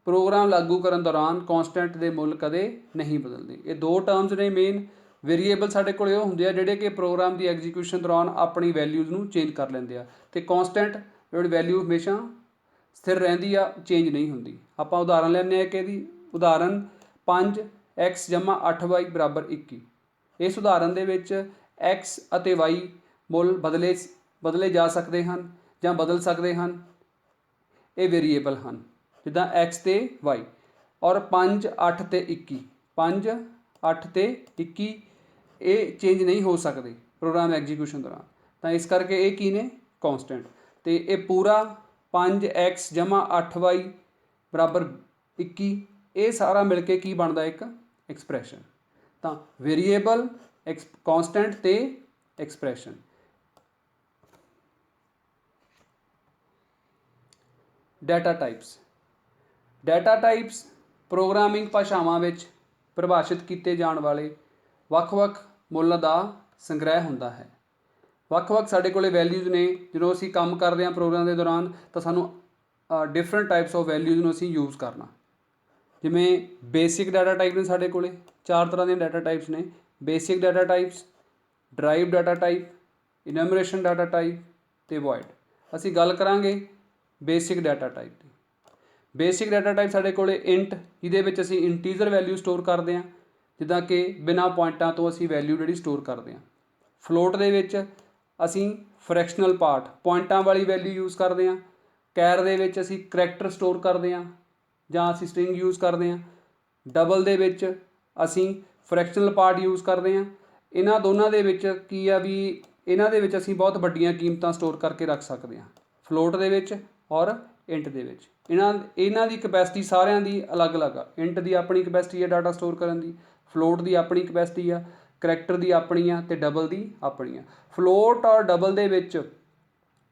ਪ੍ਰੋਗਰਾਮ ਲਾਗੂ ਕਰਨ ਦੌਰਾਨ ਕੌਂਸਟੈਂਟ ਦੇ ਮੁੱਲ ਕਦੇ ਨਹੀਂ ਬਦਲਦੇ। ਇਹ ਦੋ ਟਰਮਸ ਨੇ ਮੇਨ। ਵੇਰੀਏਬਲ ਸਾਡੇ ਕੋਲ ਉਹ ਹੁੰਦੇ ਆ ਜਿਹੜੇ ਕਿ ਪ੍ਰੋਗਰਾਮ ਦੀ ਐਗਜ਼ੀਕਿਊਸ਼ਨ ਦੌਰਾਨ ਆਪਣੀ ਵੈਲਿਊਜ਼ ਨੂੰ ਚੇਂਜ ਕਰ ਲੈਂਦੇ ਆ, ਅਤੇ ਕੌਂਸਟੈਂਟ ਜਿਹੜੀ ਵੈਲਿਊ ਹਮੇਸ਼ਾ ਸਥਿਰ ਰਹਿੰਦੀ ਆ, ਚੇਂਜ ਨਹੀਂ ਹੁੰਦੀ। ਆਪਾਂ ਉਦਾਹਰਨ ਲੈਂਦੇ ਹਾਂ ਕਿ ਇਹਦੀ ਉਦਾਹਰਨ 5x = 8y = 21। ਇਸ ਉਦਾਹਰਨ ਦੇ ਵਿੱਚ x ਅਤੇ y ਮੁੱਲ ਬਦਲੇ ਜਾ ਸਕਦੇ ਹਨ ਜਾਂ ਬਦਲ ਸਕਦੇ ਹਨ। ਇਹ ਵੇਰੀਏਬਲ ਹਨ, ਜਿੱਦਾਂ x ਅਤੇ y। ਔਰ 5, 8 ਅਤੇ 21, 5, 8 ਅਤੇ 21 ਇਹ ਚੇਂਜ ਨਹੀਂ ਹੋ ਸਕਦੇ ਪ੍ਰੋਗਰਾਮ ਐਗਜ਼ੀਕਿਊਸ਼ਨ ਦੌਰਾਨ। ਤਾਂ ਇਸ ਕਰਕੇ ਇਹ ਕੀ ਨੇ, ਕੌਂਸਟੈਂਟ। ਅਤੇ ਇਹ ਪੂਰਾ 5x = 8y = 21, ਇਹ ਸਾਰਾ ਮਿਲ ਕੇ ਕੀ ਬਣਦਾ, ਇੱਕ ਐਕਸਪ੍ਰੈਸ਼ਨ। ਤਾਂ ਵੇਰੀਏਬਲ, ਕੌਂਸਟੈਂਟ ਅਤੇ expression. Data types. Data types programming ਭਾਸ਼ਾਵਾਂ ਵਿੱਚ ਪਰਿਭਾਸ਼ਿਤ ਕੀਤੇ ਜਾਣ ਵਾਲੇ ਵੱਖ-ਵੱਖ ਮੁੱਲ ਦਾ ਸੰਗ੍ਰਹਿ ਹੁੰਦਾ ਹੈ। ਵੱਖ-ਵੱਖ ਸਾਡੇ ਕੋਲ ਵੈਲਿਊਜ਼ ਨੇ। ਜਦੋਂ ਅਸੀਂ ਕੰਮ ਕਰਦੇ ਹਾਂ ਪ੍ਰੋਗਰਾਮ ਦੇ ਦੌਰਾਨ, ਤਾਂ ਸਾਨੂੰ ਡਿਫਰੈਂਟ ਟਾਈਪਸ ਆਫ ਵੈਲਿਊਜ਼ ਨੂੰ ਅਸੀਂ ਯੂਜ਼ ਕਰਨਾ। ਜਿਵੇਂ ਬੇਸਿਕ ਡਾਟਾ ਟਾਈਪ ਨੇ ਸਾਡੇ ਕੋਲ, 4 ਤਰ੍ਹਾਂ ਦੀਆਂ ਡਾਟਾ ਟਾਈਪਸ ਨੇ। Basic data types, drive data type, enumeration data type ਅਤੇ ਵੋਇਡ। ਅਸੀਂ ਗੱਲ ਕਰਾਂਗੇ ਬੇਸਿਕ ਡਾਟਾ ਟਾਈਪ ਦੀ। ਬੇਸਿਕ ਡਾਟਾ ਟਾਈਪ ਸਾਡੇ ਕੋਲ ਇੰਟ, ਜਿਹਦੇ ਵਿੱਚ ਅਸੀਂ ਇੰਟੀਜ਼ਰ ਵੈਲਿਊ ਸਟੋਰ ਕਰਦੇ ਹਾਂ, ਜਿੱਦਾਂ ਕਿ ਬਿਨਾਂ ਪੁਆਇੰਟਾਂ ਤੋਂ ਅਸੀਂ ਵੈਲਿਊ ਜਿਹੜੀ ਸਟੋਰ ਕਰਦੇ ਹਾਂ। ਫਲੋਟ ਦੇ ਵਿੱਚ ਅਸੀਂ ਫ੍ਰੈਕਸ਼ਨਲ ਪਾਰਟ, ਪੁਆਇੰਟਾਂ ਵਾਲੀ ਵੈਲਿਊ ਯੂਜ਼ ਕਰਦੇ ਹਾਂ। ਕੈਰ ਦੇ ਵਿੱਚ ਅਸੀਂ ਕਰੈਕਟਰ ਸਟੋਰ ਕਰਦੇ ਹਾਂ ਜਾਂ ਅਸੀਂ ਸਟਰਿੰਗ ਯੂਜ਼ ਕਰਦੇ ਹਾਂ। ਡਬਲ ਦੇ ਵਿੱਚ ਅਸੀਂ ਫ੍ਰੈਕਸ਼ਨਲ ਪਾਰਟ ਯੂਜ਼ ਕਰਦੇ ਹਾਂ। ਇਹਨਾਂ ਦੋਨਾਂ ਦੇ ਵਿੱਚ ਕੀ ਆ ਵੀ, ਇਹਨਾਂ ਦੇ ਵਿੱਚ ਅਸੀਂ ਬਹੁਤ ਵੱਡੀਆਂ ਕੀਮਤਾਂ ਸਟੋਰ ਕਰਕੇ ਰੱਖ ਸਕਦੇ ਹਾਂ, ਫਲੋਟ ਦੇ ਵਿੱਚ ਔਰ ਇੰਟ ਦੇ ਵਿੱਚ। ਇਹਨਾਂ ਦੀ ਕਪੈਸਿਟੀ ਸਾਰਿਆਂ ਦੀ ਅਲੱਗ-ਅਲੱਗ ਆ। ਇੰਟ ਦੀ ਆਪਣੀ ਕਪੈਸਿਟੀ ਹੈ ਡਾਟਾ ਸਟੋਰ ਕਰਨ ਦੀ, ਫਲੋਟ ਦੀ ਆਪਣੀ ਕਪੈਸਿਟੀ ਆ, ਕਰੈਕਟਰ ਦੀ ਆਪਣੀ ਆ, ਅਤੇ ਡਬਲ ਦੀ ਆਪਣੀ ਆ। ਫਲੋਟ ਔਰ ਡਬਲ ਦੇ ਵਿੱਚ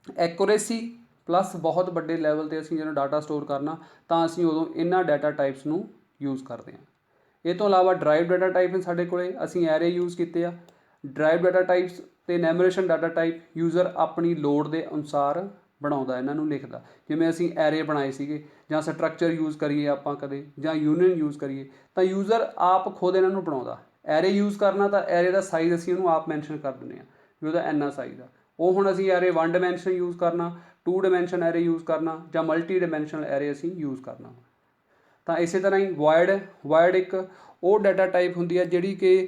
ਐਕੂਰੇਸੀ ਪਲੱਸ ਬਹੁਤ ਵੱਡੇ ਲੈਵਲ 'ਤੇ ਅਸੀਂ ਜਦੋਂ ਡਾਟਾ ਸਟੋਰ ਕਰਨਾ, ਤਾਂ ਅਸੀਂ ਉਦੋਂ ਇਹਨਾਂ ਡਾਟਾ ਟਾਈਪਸ ਨੂੰ ਯੂਜ਼ ਕਰਦੇ ਹਾਂ। ਇਹ ਤੋਂ ਇਲਾਵਾ ਡਰਾਈਵ ਡਾਟਾ ਟਾਈਪ ਨੇ ਸਾਡੇ ਕੋਲ, ਅਸੀਂ ਐਰੇ ਯੂਜ਼ ਕੀਤੇ ਆ। ਡਰਾਈਵ ਡਾਟਾ ਟਾਈਪਸ ਅਤੇ ਨੈਮਰੇਸ਼ਨ ਡਾਟਾ ਟਾਈਪ ਯੂਜ਼ਰ ਆਪਣੀ ਲੋੜ ਦੇ ਅਨੁਸਾਰ ਬਣਾਉਂਦਾ, ਇਹਨਾਂ ਨੂੰ ਲਿਖਦਾ। ਜਿਵੇਂ ਅਸੀਂ ਐਰੇ ਬਣਾਏ ਸੀਗੇ, ਜਾਂ ਸਟਰਕਚਰ ਯੂਜ਼ ਕਰੀਏ ਆਪਾਂ ਕਦੇ, ਜਾਂ ਯੂਨੀਅਨ ਯੂਜ਼ ਕਰੀਏ, ਤਾਂ ਯੂਜ਼ਰ ਆਪ ਖੁਦ ਇਹਨਾਂ ਨੂੰ ਬਣਾਉਂਦਾ। ਐਰੇ ਯੂਜ਼ ਕਰਨਾ ਤਾਂ ਐਰੇ ਦਾ ਸਾਈਜ਼ ਅਸੀਂ ਉਹਨੂੰ ਆਪ ਮੈਂਸ਼ਨ ਕਰ ਦਿੰਦੇ ਹਾਂ ਵੀ ਉਹਦਾ ਇੰਨਾ ਸਾਈਜ਼ ਆ। ਉਹ ਹੁਣ ਅਸੀਂ ਐਰੇ 1 ਡਾਇਮੈਂਸ਼ਨ ਯੂਜ਼ ਕਰਨਾ, 2 ਡਾਇਮੈਂਸ਼ਨ ਐਰੇ ਯੂਜ਼ ਕਰਨਾ, ਜਾਂ ਮਲਟੀ ਡਾਇਮੈਂਸ਼ਨਲ ਐਰੇ ਅਸੀਂ ਯੂਜ਼ ਕਰਨਾ। ਤਾਂ ਇਸੇ ਤਰ੍ਹਾਂ ਹੀ ਵਾਇਡ ਇੱਕ ਉਹ ਡਾਟਾ ਟਾਈਪ ਹੁੰਦੀ ਹੈ ਜਿਹੜੀ ਕਿ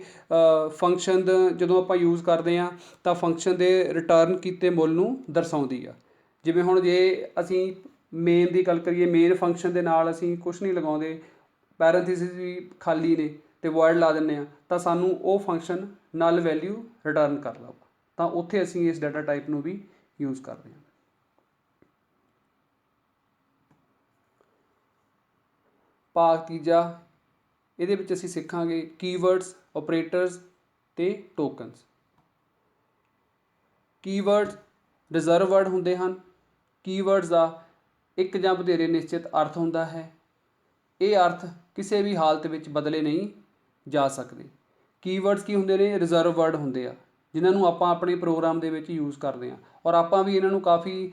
ਫੰਕਸ਼ਨ ਜਦੋਂ ਆਪਾਂ ਯੂਜ਼ ਕਰਦੇ ਹਾਂ ਤਾਂ ਫੰਕਸ਼ਨ ਦੇ ਰਿਟਰਨ ਕੀਤੇ ਮੁੱਲ ਨੂੰ ਦਰਸਾਉਂਦੀ ਆ। ਜਿਵੇਂ ਹੁਣ ਜੇ ਅਸੀਂ ਮੇਨ ਦੀ ਗੱਲ ਕਰੀਏ, ਮੇਨ ਫੰਕਸ਼ਨ ਦੇ ਨਾਲ ਅਸੀਂ ਕੁਛ ਨਹੀਂ ਲਗਾਉਂਦੇ, ਪੈਰੇਂਥੀਸਿਸ ਵੀ ਖਾਲੀ ਨੇ ਅਤੇ ਵੋਇਡ ਲਾ ਦਿੰਦੇ ਹਾਂ, ਤਾਂ ਸਾਨੂੰ ਉਹ ਫੰਕਸ਼ਨ ਨਲ ਵੈਲਿਊ ਰਿਟਰਨ ਕਰ ਲਓ। ਤਾਂ ਉੱਥੇ ਅਸੀਂ ਇਸ ਡਾਟਾ ਟਾਈਪ ਨੂੰ ਵੀ ਯੂਜ਼ ਕਰਦੇ ਹਾਂ। ਭਾਗ ਤੀਜਾ, ਇਹਦੇ ਵਿੱਚ ਅਸੀਂ ਸਿੱਖਾਂਗੇ ਕੀਵਰਡਸ, ਓਪਰੇਟਰਸ ਅਤੇ ਟੋਕਨਸ। ਕੀਵਰਡ ਰਿਜ਼ਰਵ ਵਰਡ ਹੁੰਦੇ ਹਨ। ਕੀਵਰਡਸ ਦਾ ਇੱਕ ਜਾਂ ਵਧੇਰੇ ਨਿਸ਼ਚਿਤ ਅਰਥ ਹੁੰਦਾ ਹੈ। ਇਹ ਅਰਥ ਕਿਸੇ ਵੀ ਹਾਲਤ ਵਿੱਚ ਬਦਲੇ ਨਹੀਂ ਜਾ ਸਕਦੇ। ਕੀਵਰਡਸ ਕੀ ਹੁੰਦੇ ਨੇ? ਰਿਜ਼ਰਵ ਵਰਡ ਹੁੰਦੇ ਆ, ਜਿਨ੍ਹਾਂ ਨੂੰ ਆਪਾਂ ਆਪਣੇ ਪ੍ਰੋਗਰਾਮ ਦੇ ਵਿੱਚ ਯੂਜ਼ ਕਰਦੇ ਹਾਂ, ਔਰ ਆਪਾਂ ਵੀ ਇਹਨਾਂ ਨੂੰ ਕਾਫੀ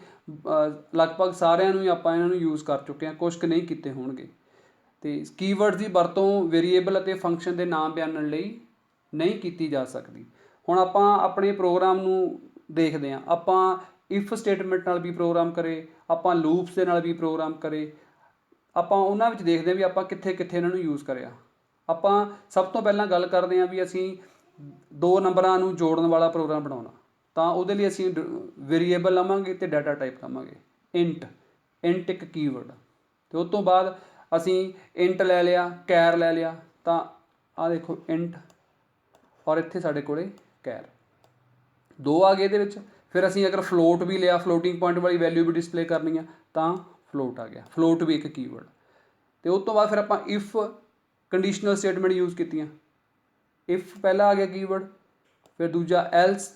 ਲਗਭਗ ਸਾਰਿਆਂ ਨੂੰ ਹੀ ਆਪਾਂ ਇਹਨਾਂ ਨੂੰ ਯੂਜ਼ ਕਰ ਚੁੱਕੇ ਹਾਂ, ਕੁਛ ਕੁ ਨਹੀਂ ਕੀਤੇ ਹੋਣਗੇ। ਅਤੇ ਕੀਵਰਡਸ ਦੀ ਵਰਤੋਂ ਵੇਰੀਏਬਲ ਅਤੇ ਫੰਕਸ਼ਨ ਦੇ ਨਾਮ ਬਿਆਨਣ ਲਈ ਨਹੀਂ ਕੀਤੀ ਜਾ ਸਕਦੀ। ਹੁਣ ਆਪਾਂ ਆਪਣੇ ਪ੍ਰੋਗਰਾਮ ਨੂੰ ਦੇਖਦੇ ਹਾਂ, ਆਪਾਂ ਇਫ ਸਟੇਟਮੈਂਟ ਨਾਲ ਵੀ ਪ੍ਰੋਗਰਾਮ ਕਰੇ, ਆਪਾਂ ਲੂਪਸ ਦੇ ਨਾਲ ਵੀ ਪ੍ਰੋਗਰਾਮ ਕਰੇ, ਆਪਾਂ ਉਹਨਾਂ ਵਿੱਚ ਦੇਖਦੇ ਹਾਂ ਵੀ ਆਪਾਂ ਕਿੱਥੇ ਕਿੱਥੇ ਇਹਨਾਂ ਨੂੰ ਯੂਜ਼ ਕਰਿਆ। ਆਪਾਂ ਸਭ ਤੋਂ ਪਹਿਲਾਂ ਗੱਲ ਕਰਦੇ ਹਾਂ ਵੀ ਅਸੀਂ 2 ਨੰਬਰਾਂ ਨੂੰ ਜੋੜਨ ਵਾਲਾ ਪ੍ਰੋਗਰਾਮ ਬਣਾਉਣਾ, ਤਾਂ ਉਹਦੇ ਲਈ ਅਸੀਂ ਵੇਰੀਏਬਲ ਲਵਾਂਗੇ ਅਤੇ ਡਾਟਾ ਟਾਈਪ ਲਵਾਂਗੇ ਇੰਟ ਇੱਕ ਕੀਵਰਡ। ਅਤੇ ਉਸ ਤੋਂ ਬਾਅਦ ਅਸੀਂ ਇੰਟ ਲੈ ਲਿਆ, ਕੈਰ ਲੈ ਲਿਆ, ਤਾਂ ਆਹ ਦੇਖੋ ਇੰਟ, ਔਰ ਇੱਥੇ ਸਾਡੇ ਕੋਲੇ ਕੈਰ, 2 ਆ ਗਏ ਇਹਦੇ ਵਿੱਚ। ਫਿਰ ਅਸੀਂ ਅਗਰ ਫਲੋਟ ਵੀ ਲਿਆ, ਫਲੋਟਿੰਗ ਪੁਆਇੰਟ ਵਾਲੀ ਵੈਲਿਊ ਵੀ ਡਿਸਪਲੇ ਕਰਨੀ ਆ, ਤਾਂ ਫਲੋਟ ਆ ਗਿਆ, ਫਲੋਟ ਵੀ ਇੱਕ ਕੀਵਰਡ। ਅਤੇ ਉਸ ਤੋਂ ਬਾਅਦ ਫਿਰ ਆਪਾਂ ਇਫ ਕੰਡੀਸ਼ਨਲ ਸਟੇਟਮੈਂਟ ਯੂਜ਼ ਕੀਤੀਆਂ। ਇਫ ਪਹਿਲਾ ਆ ਗਿਆ ਕੀਵਰਡ, ਫਿਰ ਦੂਜਾ ਐਲਸ,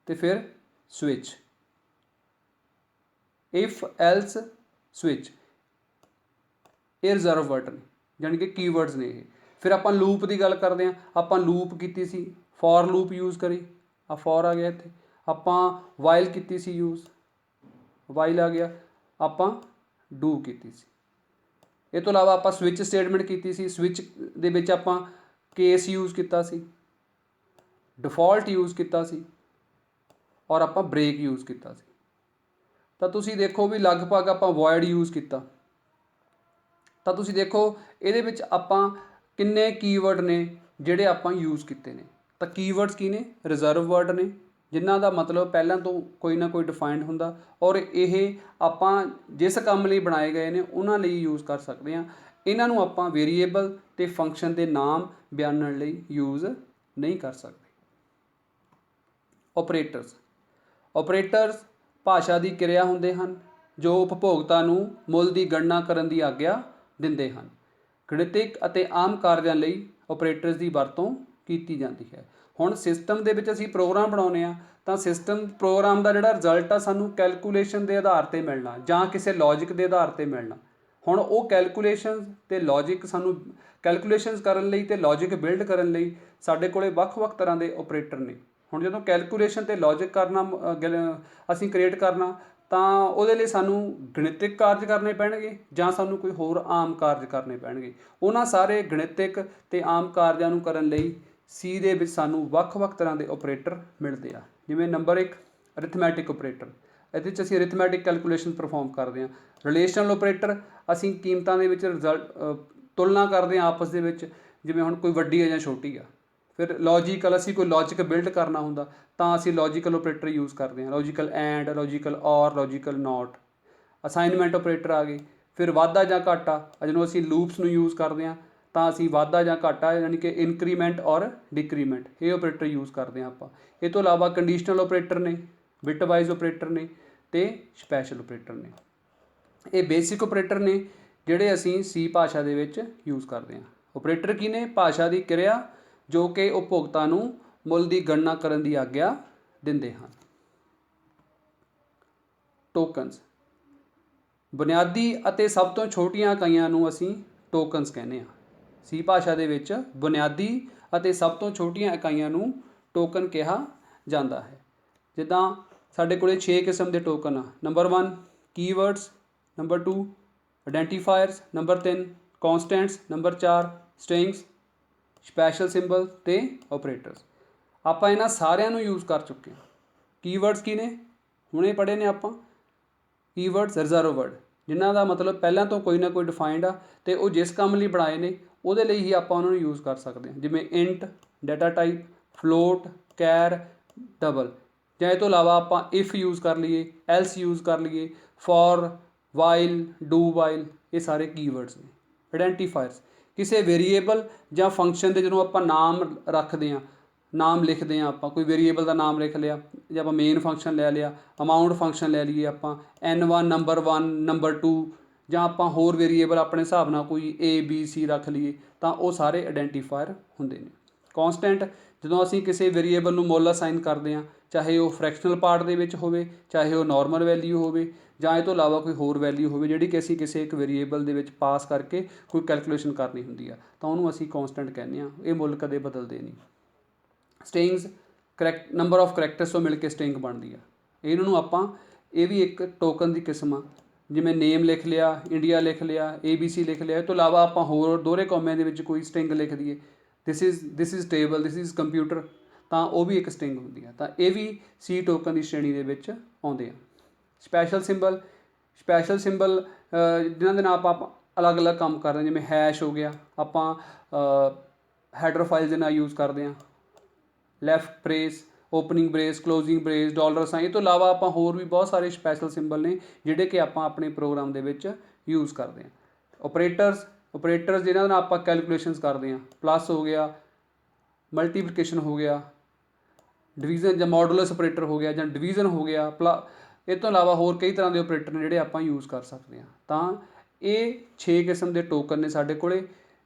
ਅਤੇ ਫਿਰ ਸਵਿਚ। ਇਫ ਐਲਸ ਸਵਿਚ ਇਹ ਰਿਜ਼ਰਵ ਵਰਡ ਨੇ, ਜਾਣੀ ਕਿ ਕੀਵਰਡਸ ਨੇ ਇਹ। ਫਿਰ ਆਪਾਂ ਲੂਪ ਦੀ ਗੱਲ ਕਰਦੇ ਹਾਂ, ਆਪਾਂ ਲੂਪ ਕੀਤੀ ਸੀ, ਫੋਰ ਲੂਪ ਯੂਜ਼ ਕਰੀ, ਆ ਫੋਰ ਆ ਗਿਆ ਇੱਥੇ। ਆਪਾਂ ਵਾਈਲ ਕੀਤੀ ਸੀ ਯੂਜ਼, ਵਾਈਲ ਆ ਗਿਆ। ਆਪਾਂ ਡੂ ਕੀਤੀ ਸੀ। ਇਹ ਤੋਂ ਇਲਾਵਾ ਆਪਾਂ ਸਵਿਚ ਸਟੇਟਮੈਂਟ ਕੀਤੀ ਸੀ, ਸਵਿਚ ਦੇ ਵਿੱਚ ਆਪਾਂ ਕੇਸ ਯੂਜ਼ ਕੀਤਾ ਸੀ, ਡਿਫਾਲਟ ਯੂਜ਼ ਕੀਤਾ ਸੀ, ਔਰ ਆਪਾਂ ਬ੍ਰੇਕ ਯੂਜ਼ ਕੀਤਾ ਸੀ। ਤਾਂ ਤੁਸੀਂ ਦੇਖੋ ਵੀ ਲਗਭਗ ਆਪਾਂ ਵੋਇਡ ਯੂਜ਼ ਕੀਤਾ। ਤਾਂ ਤੁਸੀਂ ਦੇਖੋ ਇਹਦੇ ਵਿੱਚ ਆਪਾਂ ਕਿੰਨੇ ਕੀਵਰਡ ਨੇ ਜਿਹੜੇ ਆਪਾਂ ਯੂਜ਼ ਕੀਤੇ ਨੇ। ਤਾਂ ਕੀਵਰਡਸ ਕੀ ਨੇ? ਰਿਜ਼ਰਵ ਵਰਡ ਨੇ, ਜਿਨ੍ਹਾਂ ਦਾ ਮਤਲਬ ਪਹਿਲਾਂ ਤੋਂ ਕੋਈ ਨਾ ਕੋਈ ਡਿਫਾਈਨਡ ਹੁੰਦਾ, ਔਰ ਇਹ ਆਪਾਂ ਜਿਸ ਕੰਮ ਲਈ ਬਣਾਏ ਗਏ ਨੇ ਉਹਨਾਂ ਲਈ ਯੂਜ਼ ਕਰ ਸਕਦੇ ਹਾਂ। ਇਹਨਾਂ ਨੂੰ ਆਪਾਂ ਵੇਰੀਏਬਲ ਅਤੇ ਫੰਕਸ਼ਨ ਦੇ ਨਾਮ ਬਿਆਨਣ ਲਈ ਯੂਜ਼ ਨਹੀਂ ਕਰ ਸਕਦੇ। ਓਪਰੇਟਰਸ ਭਾਸ਼ਾ ਦੀ ਕਿਰਿਆ ਹੁੰਦੇ ਹਨ ਜੋ ਉਪਭੋਗਤਾ ਨੂੰ ਮੁੱਲ ਦੀ ਗਣਨਾ ਕਰਨ ਦੀ ਆਗਿਆ ਦਿੰਦੇ ਹਨ। ਗਣਿਤਿਕ ਅਤੇ ਆਮ ਕਾਰਜਾਂ ਲਈ ਓਪਰੇਟਰਸ ਦੀ ਵਰਤੋਂ ਕੀਤੀ ਜਾਂਦੀ ਹੈ। ਹੁਣ ਸਿਸਟਮ ਦੇ ਵਿੱਚ ਅਸੀਂ ਪ੍ਰੋਗਰਾਮ ਬਣਾਉਂਦੇ ਹਾਂ, ਤਾਂ ਸਿਸਟਮ ਪ੍ਰੋਗਰਾਮ ਦਾ ਜਿਹੜਾ ਰਿਜ਼ਲਟ ਆ ਸਾਨੂੰ ਕੈਲਕੂਲੇਸ਼ਨ ਦੇ ਆਧਾਰ 'ਤੇ ਮਿਲਣਾ, ਜਾਂ ਕਿਸੇ ਲੌਜਿਕ ਦੇ ਆਧਾਰ 'ਤੇ ਮਿਲਣਾ। ਹੁਣ ਉਹ ਕੈਲਕੂਲੇਸ਼ਨ ਅਤੇ ਲੌਜਿਕ ਸਾਨੂੰ ਕੈਲਕੂਲੇਸ਼ਨਸ ਕਰਨ ਲਈ ਅਤੇ ਲੌਜਿਕ ਬਿਲਡ ਕਰਨ ਲਈ ਸਾਡੇ ਕੋਲ ਵੱਖ-ਵੱਖ ਤਰ੍ਹਾਂ ਦੇ ਓਪਰੇਟਰ ਨੇ। ਹੁਣ ਜਦੋਂ ਕੈਲਕੂਲੇਸ਼ਨ ਅਤੇ ਲੌਜਿਕ ਕਰਨਾ ਅਸੀਂ ਕ੍ਰੀਏਟ ਕਰਨਾ, ਤਾਂ ਉਹਦੇ ਲਈ ਸਾਨੂੰ ਗਣਿਤਿਕ ਕਾਰਜ ਕਰਨੇ ਪੈਣਗੇ ਜਾਂ ਸਾਨੂੰ ਕੋਈ ਹੋਰ ਆਮ ਕਾਰਜ ਕਰਨੇ ਪੈਣਗੇ। ਉਹਨਾਂ ਸਾਰੇ ਗਣਿਤਿਕ ਅਤੇ ਆਮ ਕਾਰਜਾਂ ਨੂੰ ਕਰਨ ਲਈ ਸੀ ਦੇ ਵਿੱਚ ਸਾਨੂੰ ਵੱਖ-ਵੱਖ ਤਰ੍ਹਾਂ ਦੇ ਓਪਰੇਟਰ ਮਿਲਦੇ ਆ। ਜਿਵੇਂ ਨੰਬਰ 1 ਅਰਿਥਮੈਟਿਕ ਓਪਰੇਟਰ, ਇਹਦੇ 'ਚ ਅਸੀਂ ਅਰਿਥਮੈਟਿਕ ਕੈਲਕੂਲੇਸ਼ਨ ਪਰਫੋਰਮ ਕਰਦੇ ਹਾਂ। ਰਿਲੇਸ਼ਨਲ ਓਪਰੇਟਰ, ਅਸੀਂ ਕੀਮਤਾਂ ਦੇ ਵਿੱਚ ਤੁਲਨਾ ਕਰਦੇ ਹਾਂ ਆਪਸ ਦੇ ਵਿੱਚ, ਜਿਵੇਂ ਹੁਣ ਕੋਈ ਵੱਡੀ ਹੈ ਜਾਂ ਛੋਟੀ ਆ। ਫਿਰ ਲੌਜੀਕਲ, ਅਸੀਂ ਕੋਈ ਲੌਜਿਕ ਬਿਲਡ ਕਰਨਾ ਹੁੰਦਾ ਤਾਂ ਅਸੀਂ ਲੌਜੀਕਲ ਓਪਰੇਟਰ ਯੂਜ਼ ਕਰਦੇ ਹਾਂ, ਲੌਜੀਕਲ ਐਂਡ, ਲੌਜੀਕਲ ਔਰ, ਲੌਜੀਕਲ ਨੋਟ। ਅਸਾਈਨਮੈਂਟ ਓਪਰੇਟਰ ਆ ਗਏ। ਫਿਰ ਵਾਧਾ ਜਾਂ ਘਾਟਾ, ਜਦੋਂ ਅਸੀਂ ਲੂਪਸ ਨੂੰ ਯੂਜ਼ ਕਰਦੇ ਹਾਂ ਤਾਂ ਅਸੀਂ ਵਾਧਾ ਜਾਂ ਘਾਟਾ, ਯਾਨੀ ਕਿ ਇਨਕਰੀਮੈਂਟ ਔਰ ਡਿਕਰੀਮੈਂਟ, ਇਹ ਓਪਰੇਟਰ ਯੂਜ਼ ਕਰਦੇ ਹਾਂ ਆਪਾਂ। ਇਹ ਤੋਂ ਇਲਾਵਾ ਕੰਡੀਸ਼ਨਲ ਓਪਰੇਟਰ ਨੇ, ਬਿਟਵਾਈਜ਼ ਓਪਰੇਟਰ ਨੇ, ਅਤੇ ਸਪੈਸ਼ਲ ਓਪਰੇਟਰ ਨੇ। ਇਹ ਬੇਸਿਕ ਓਪਰੇਟਰ ਨੇ ਜਿਹੜੇ ਅਸੀਂ ਸੀ ਭਾਸ਼ਾ ਦੇ ਵਿੱਚ ਯੂਜ਼ ਕਰਦੇ ਹਾਂ। ਓਪਰੇਟਰ ਕੀ ਨੇ? ਭਾਸ਼ਾ ਦੀ ਕਿਰਿਆ ਜੋ ਕਿ ਉਪਭੋਗਤਾ ਨੂੰ ਮੁੱਲ ਦੀ ਗਣਨਾ ਕਰਨ ਦੀ ਆਗਿਆ ਦਿੰਦੇ ਹਨ। ਟੋਕਨਸ, ਬੁਨਿਆਦੀ ਅਤੇ ਸਭ ਤੋਂ ਛੋਟੀਆਂ ਇਕਾਈਆਂ ਨੂੰ ਅਸੀਂ ਟੋਕਨਸ ਕਹਿੰਦੇ ਹਾਂ। ਸੀ ਭਾਸ਼ਾ ਦੇ ਵਿੱਚ ਬੁਨਿਆਦੀ ਅਤੇ ਸਭ ਤੋਂ ਛੋਟੀਆਂ ਇਕਾਈਆਂ ਨੂੰ ਟੋਕਨ ਕਿਹਾ ਜਾਂਦਾ ਹੈ। ਜਿੱਦਾਂ ਸਾਡੇ ਕੋਲ 6 ਕਿਸਮ ਦੇ ਟੋਕਨ ਆ। Number 1 keywords, number 2 identifiers, number 3 constants, number 4 strings, special symbol ਅਤੇ ਓਪਰੇਟਰਸ। ਆਪਾਂ ਇਹਨਾਂ ਸਾਰਿਆਂ ਨੂੰ ਯੂਜ਼ ਕਰ ਚੁੱਕੇ ਹਾਂ। ਕੀਵਰਡਸ ਕੀ ਨੇ? ਹੁਣੇ ਪੜ੍ਹੇ ਨੇ ਆਪਾਂ। ਕੀਵਰਡਸ ਰਿਜ਼ਰਵ ਵਰਡ, ਜਿਨ੍ਹਾਂ ਦਾ ਮਤਲਬ ਪਹਿਲਾਂ ਤੋਂ ਕੋਈ ਨਾ ਕੋਈ ਡਿਫਾਈਨਡ ਆ, ਅਤੇ ਉਹ ਜਿਸ ਕੰਮ ਲਈ ਬਣਾਏ ਨੇ ਉਹਦੇ ਲਈ ਹੀ ਆਪਾਂ ਉਹਨਾਂ ਨੂੰ ਯੂਜ਼ ਕਰ ਸਕਦੇ ਹਾਂ। ਜਿਵੇਂ int, data type, float, char, double. ਜਾਂ ਇਹ ਤੋਂ ਇਲਾਵਾ ਆਪਾਂ ਇਫ ਯੂਜ਼ ਕਰ ਲਈਏ, ਐਲਸ ਯੂਜ਼ ਕਰ ਲਈਏ, ਫੋਰ, ਵਾਈਲ, ਡੂ ਵਾਈਲ, ਇਹ ਸਾਰੇ ਕੀਵਰਡਸ ਨੇ। ਆਇਡੈਂਟੀਫਾਇਰਸ, ਕਿਸੇ ਵੇਰੀਏਬਲ ਜਾਂ ਫੰਕਸ਼ਨ ਦੇ ਜਦੋਂ ਆਪਾਂ ਨਾਮ ਰੱਖਦੇ ਹਾਂ, ਨਾਮ ਲਿਖਦੇ ਹਾਂ, ਆਪਾਂ ਕੋਈ ਵੇਰੀਏਬਲ ਦਾ ਨਾਮ ਲਿਖ ਲਿਆ, ਜਾਂ ਆਪਾਂ ਮੇਨ ਫੰਕਸ਼ਨ ਲੈ ਲਿਆ, ਅਮਾਊਂਟ ਫੰਕਸ਼ਨ ਲੈ ਲਈਏ ਆਪਾਂ, N1, ਨੰਬਰ 1, ਨੰਬਰ 2, ਜਾਂ ਆਪਾਂ ਹੋਰ ਵੇਰੀਏਬਲ ਆਪਣੇ ਹਿਸਾਬ ਨਾਲ ਕੋਈ ABC ਰੱਖ ਲਈਏ, ਤਾਂ ਉਹ ਸਾਰੇ ਆਇਡੈਂਟੀਫਾਇਰ ਹੁੰਦੇ ਨੇ। ਕੌਂਸਟੈਂਟ, ਜਦੋਂ ਅਸੀਂ ਕਿਸੇ ਵੇਰੀਏਬਲ ਨੂੰ ਮੁੱਲ ਅਸਾਈਨ ਕਰਦੇ ਹਾਂ, ਚਾਹੇ ਉਹ ਫਰੈਕਸ਼ਨਲ ਪਾਰਟ ਦੇ ਵਿੱਚ ਹੋਵੇ, ਚਾਹੇ ਉਹ ਨਾਰਮਲ ਵੈਲਿਊ ਹੋਵੇ, ਜਾਂ ਇਹ ਤੋਂ ਇਲਾਵਾ ਕੋਈ ਹੋਰ ਵੈਲਿਊ ਹੋਵੇ ਜਿਹੜੀ ਕਿ ਅਸੀਂ ਕਿਸੇ ਇੱਕ ਵੇਰੀਏਬਲ ਦੇ ਵਿੱਚ ਪਾਸ ਕਰਕੇ ਕੋਈ ਕੈਲਕੂਲੇਸ਼ਨ ਕਰਨੀ ਹੁੰਦੀ ਆ, ਤਾਂ ਉਹਨੂੰ ਅਸੀਂ ਕੌਂਸਟੈਂਟ ਕਹਿੰਦੇ ਹਾਂ। ਇਹ ਮੁੱਲ ਕਦੇ ਬਦਲਦੇ ਨਹੀਂ। ਸਟ੍ਰਿੰਗਸ ਨੰਬਰ ਆਫ ਕਰੈਕਟਰਸ ਤੋਂ ਮਿਲ ਕੇ ਸਟ੍ਰਿੰਗ ਬਣਦੀ ਆ। ਇਹਨਾਂ ਨੂੰ ਆਪਾਂ, ਇਹ ਵੀ ਇੱਕ ਟੋਕਨ ਦੀ ਕਿਸਮ ਆ। ਜਿਵੇਂ ਨੇਮ ਲਿਖ ਲਿਆ, ਇੰਡੀਆ ਲਿਖ ਲਿਆ, ABC ਲਿਖ ਲਿਆ, ਇਹ ਤੋਂ ਇਲਾਵਾ ਆਪਾਂ ਹੋਰ ਦੋਹਰੇ ਕੌਮਿਆਂ ਦੇ ਵਿੱਚ ਕੋਈ ਸਟ੍ਰਿੰਗ ਲਿਖ ਦਈਏ, this is table, this is computer, ਤਾਂ ਉਹ ਵੀ ਇੱਕ ਸਟ੍ਰਿੰਗ ਹੁੰਦੀ ਆ। ਤਾਂ ਇਹ ਵੀ C ਟੋਕਨ ਦੀ ਸ਼੍ਰੇਣੀ ਦੇ ਵਿੱਚ ਆਉਂਦੇ ਆ। ਸਪੈਸ਼ਲ ਸਿੰਬਲ ਜਿਨ੍ਹਾਂ ਦੇ ਨਾਲ ਆਪਾਂ ਅਲੱਗ ਅਲੱਗ ਕੰਮ ਕਰਦੇ ਹਾਂ, ਜਿਵੇਂ ਹੈਸ਼ ਹੋ ਗਿਆ, ਆਪਾਂ ਹੈਡਰ ਫਾਈਲ ਦੇ ਨਾਲ ਯੂਜ਼ ਕਰਦੇ ਹਾਂ। Left brace, opening brace, closing brace, dollar sign, ਇਹ ਤੋਂ ਇਲਾਵਾ ਆਪਾਂ ਹੋਰ ਵੀ ਬਹੁਤ ਸਾਰੇ ਸਪੈਸ਼ਲ ਸਿੰਬਲ ਨੇ ਜਿਹੜੇ ਕਿ ਆਪਾਂ ਆਪਣੇ ਪ੍ਰੋਗਰਾਮ ਦੇ ਵਿੱਚ ਯੂਜ਼ ਕਰਦੇ ਹਾਂ। ਓਪਰੇਟਰਸ ਜਿਨ੍ਹਾਂ ਨਾਲ ਆਪਾਂ ਕੈਲਕੂਲੇਸ਼ਨਸ ਕਰਦੇ ਹਾਂ, ਪਲੱਸ ਹੋ ਗਿਆ, ਮਲਟੀਪਲੀਕੇਸ਼ਨ ਹੋ ਗਿਆ, ਡਿਵੀਜ਼ਨ ਜਾਂ ਮੋਡੂਲਸ ਆਪਰੇਟਰ ਹੋ ਗਿਆ, ਜਾਂ ਡਿਵੀਜ਼ਨ ਹੋ ਗਿਆ, ਇਹ ਤੋਂ ਇਲਾਵਾ ਹੋਰ ਕਈ ਤਰ੍ਹਾਂ ਦੇ ਆਪਰੇਟਰ ਨੇ ਜਿਹੜੇ ਆਪਾਂ ਯੂਜ਼ ਕਰ ਸਕਦੇ ਹਾਂ। ਤਾਂ ਇਹ 6 ਕਿਸਮ ਦੇ ਟੋਕਨ ਨੇ ਸਾਡੇ ਕੋਲੇ।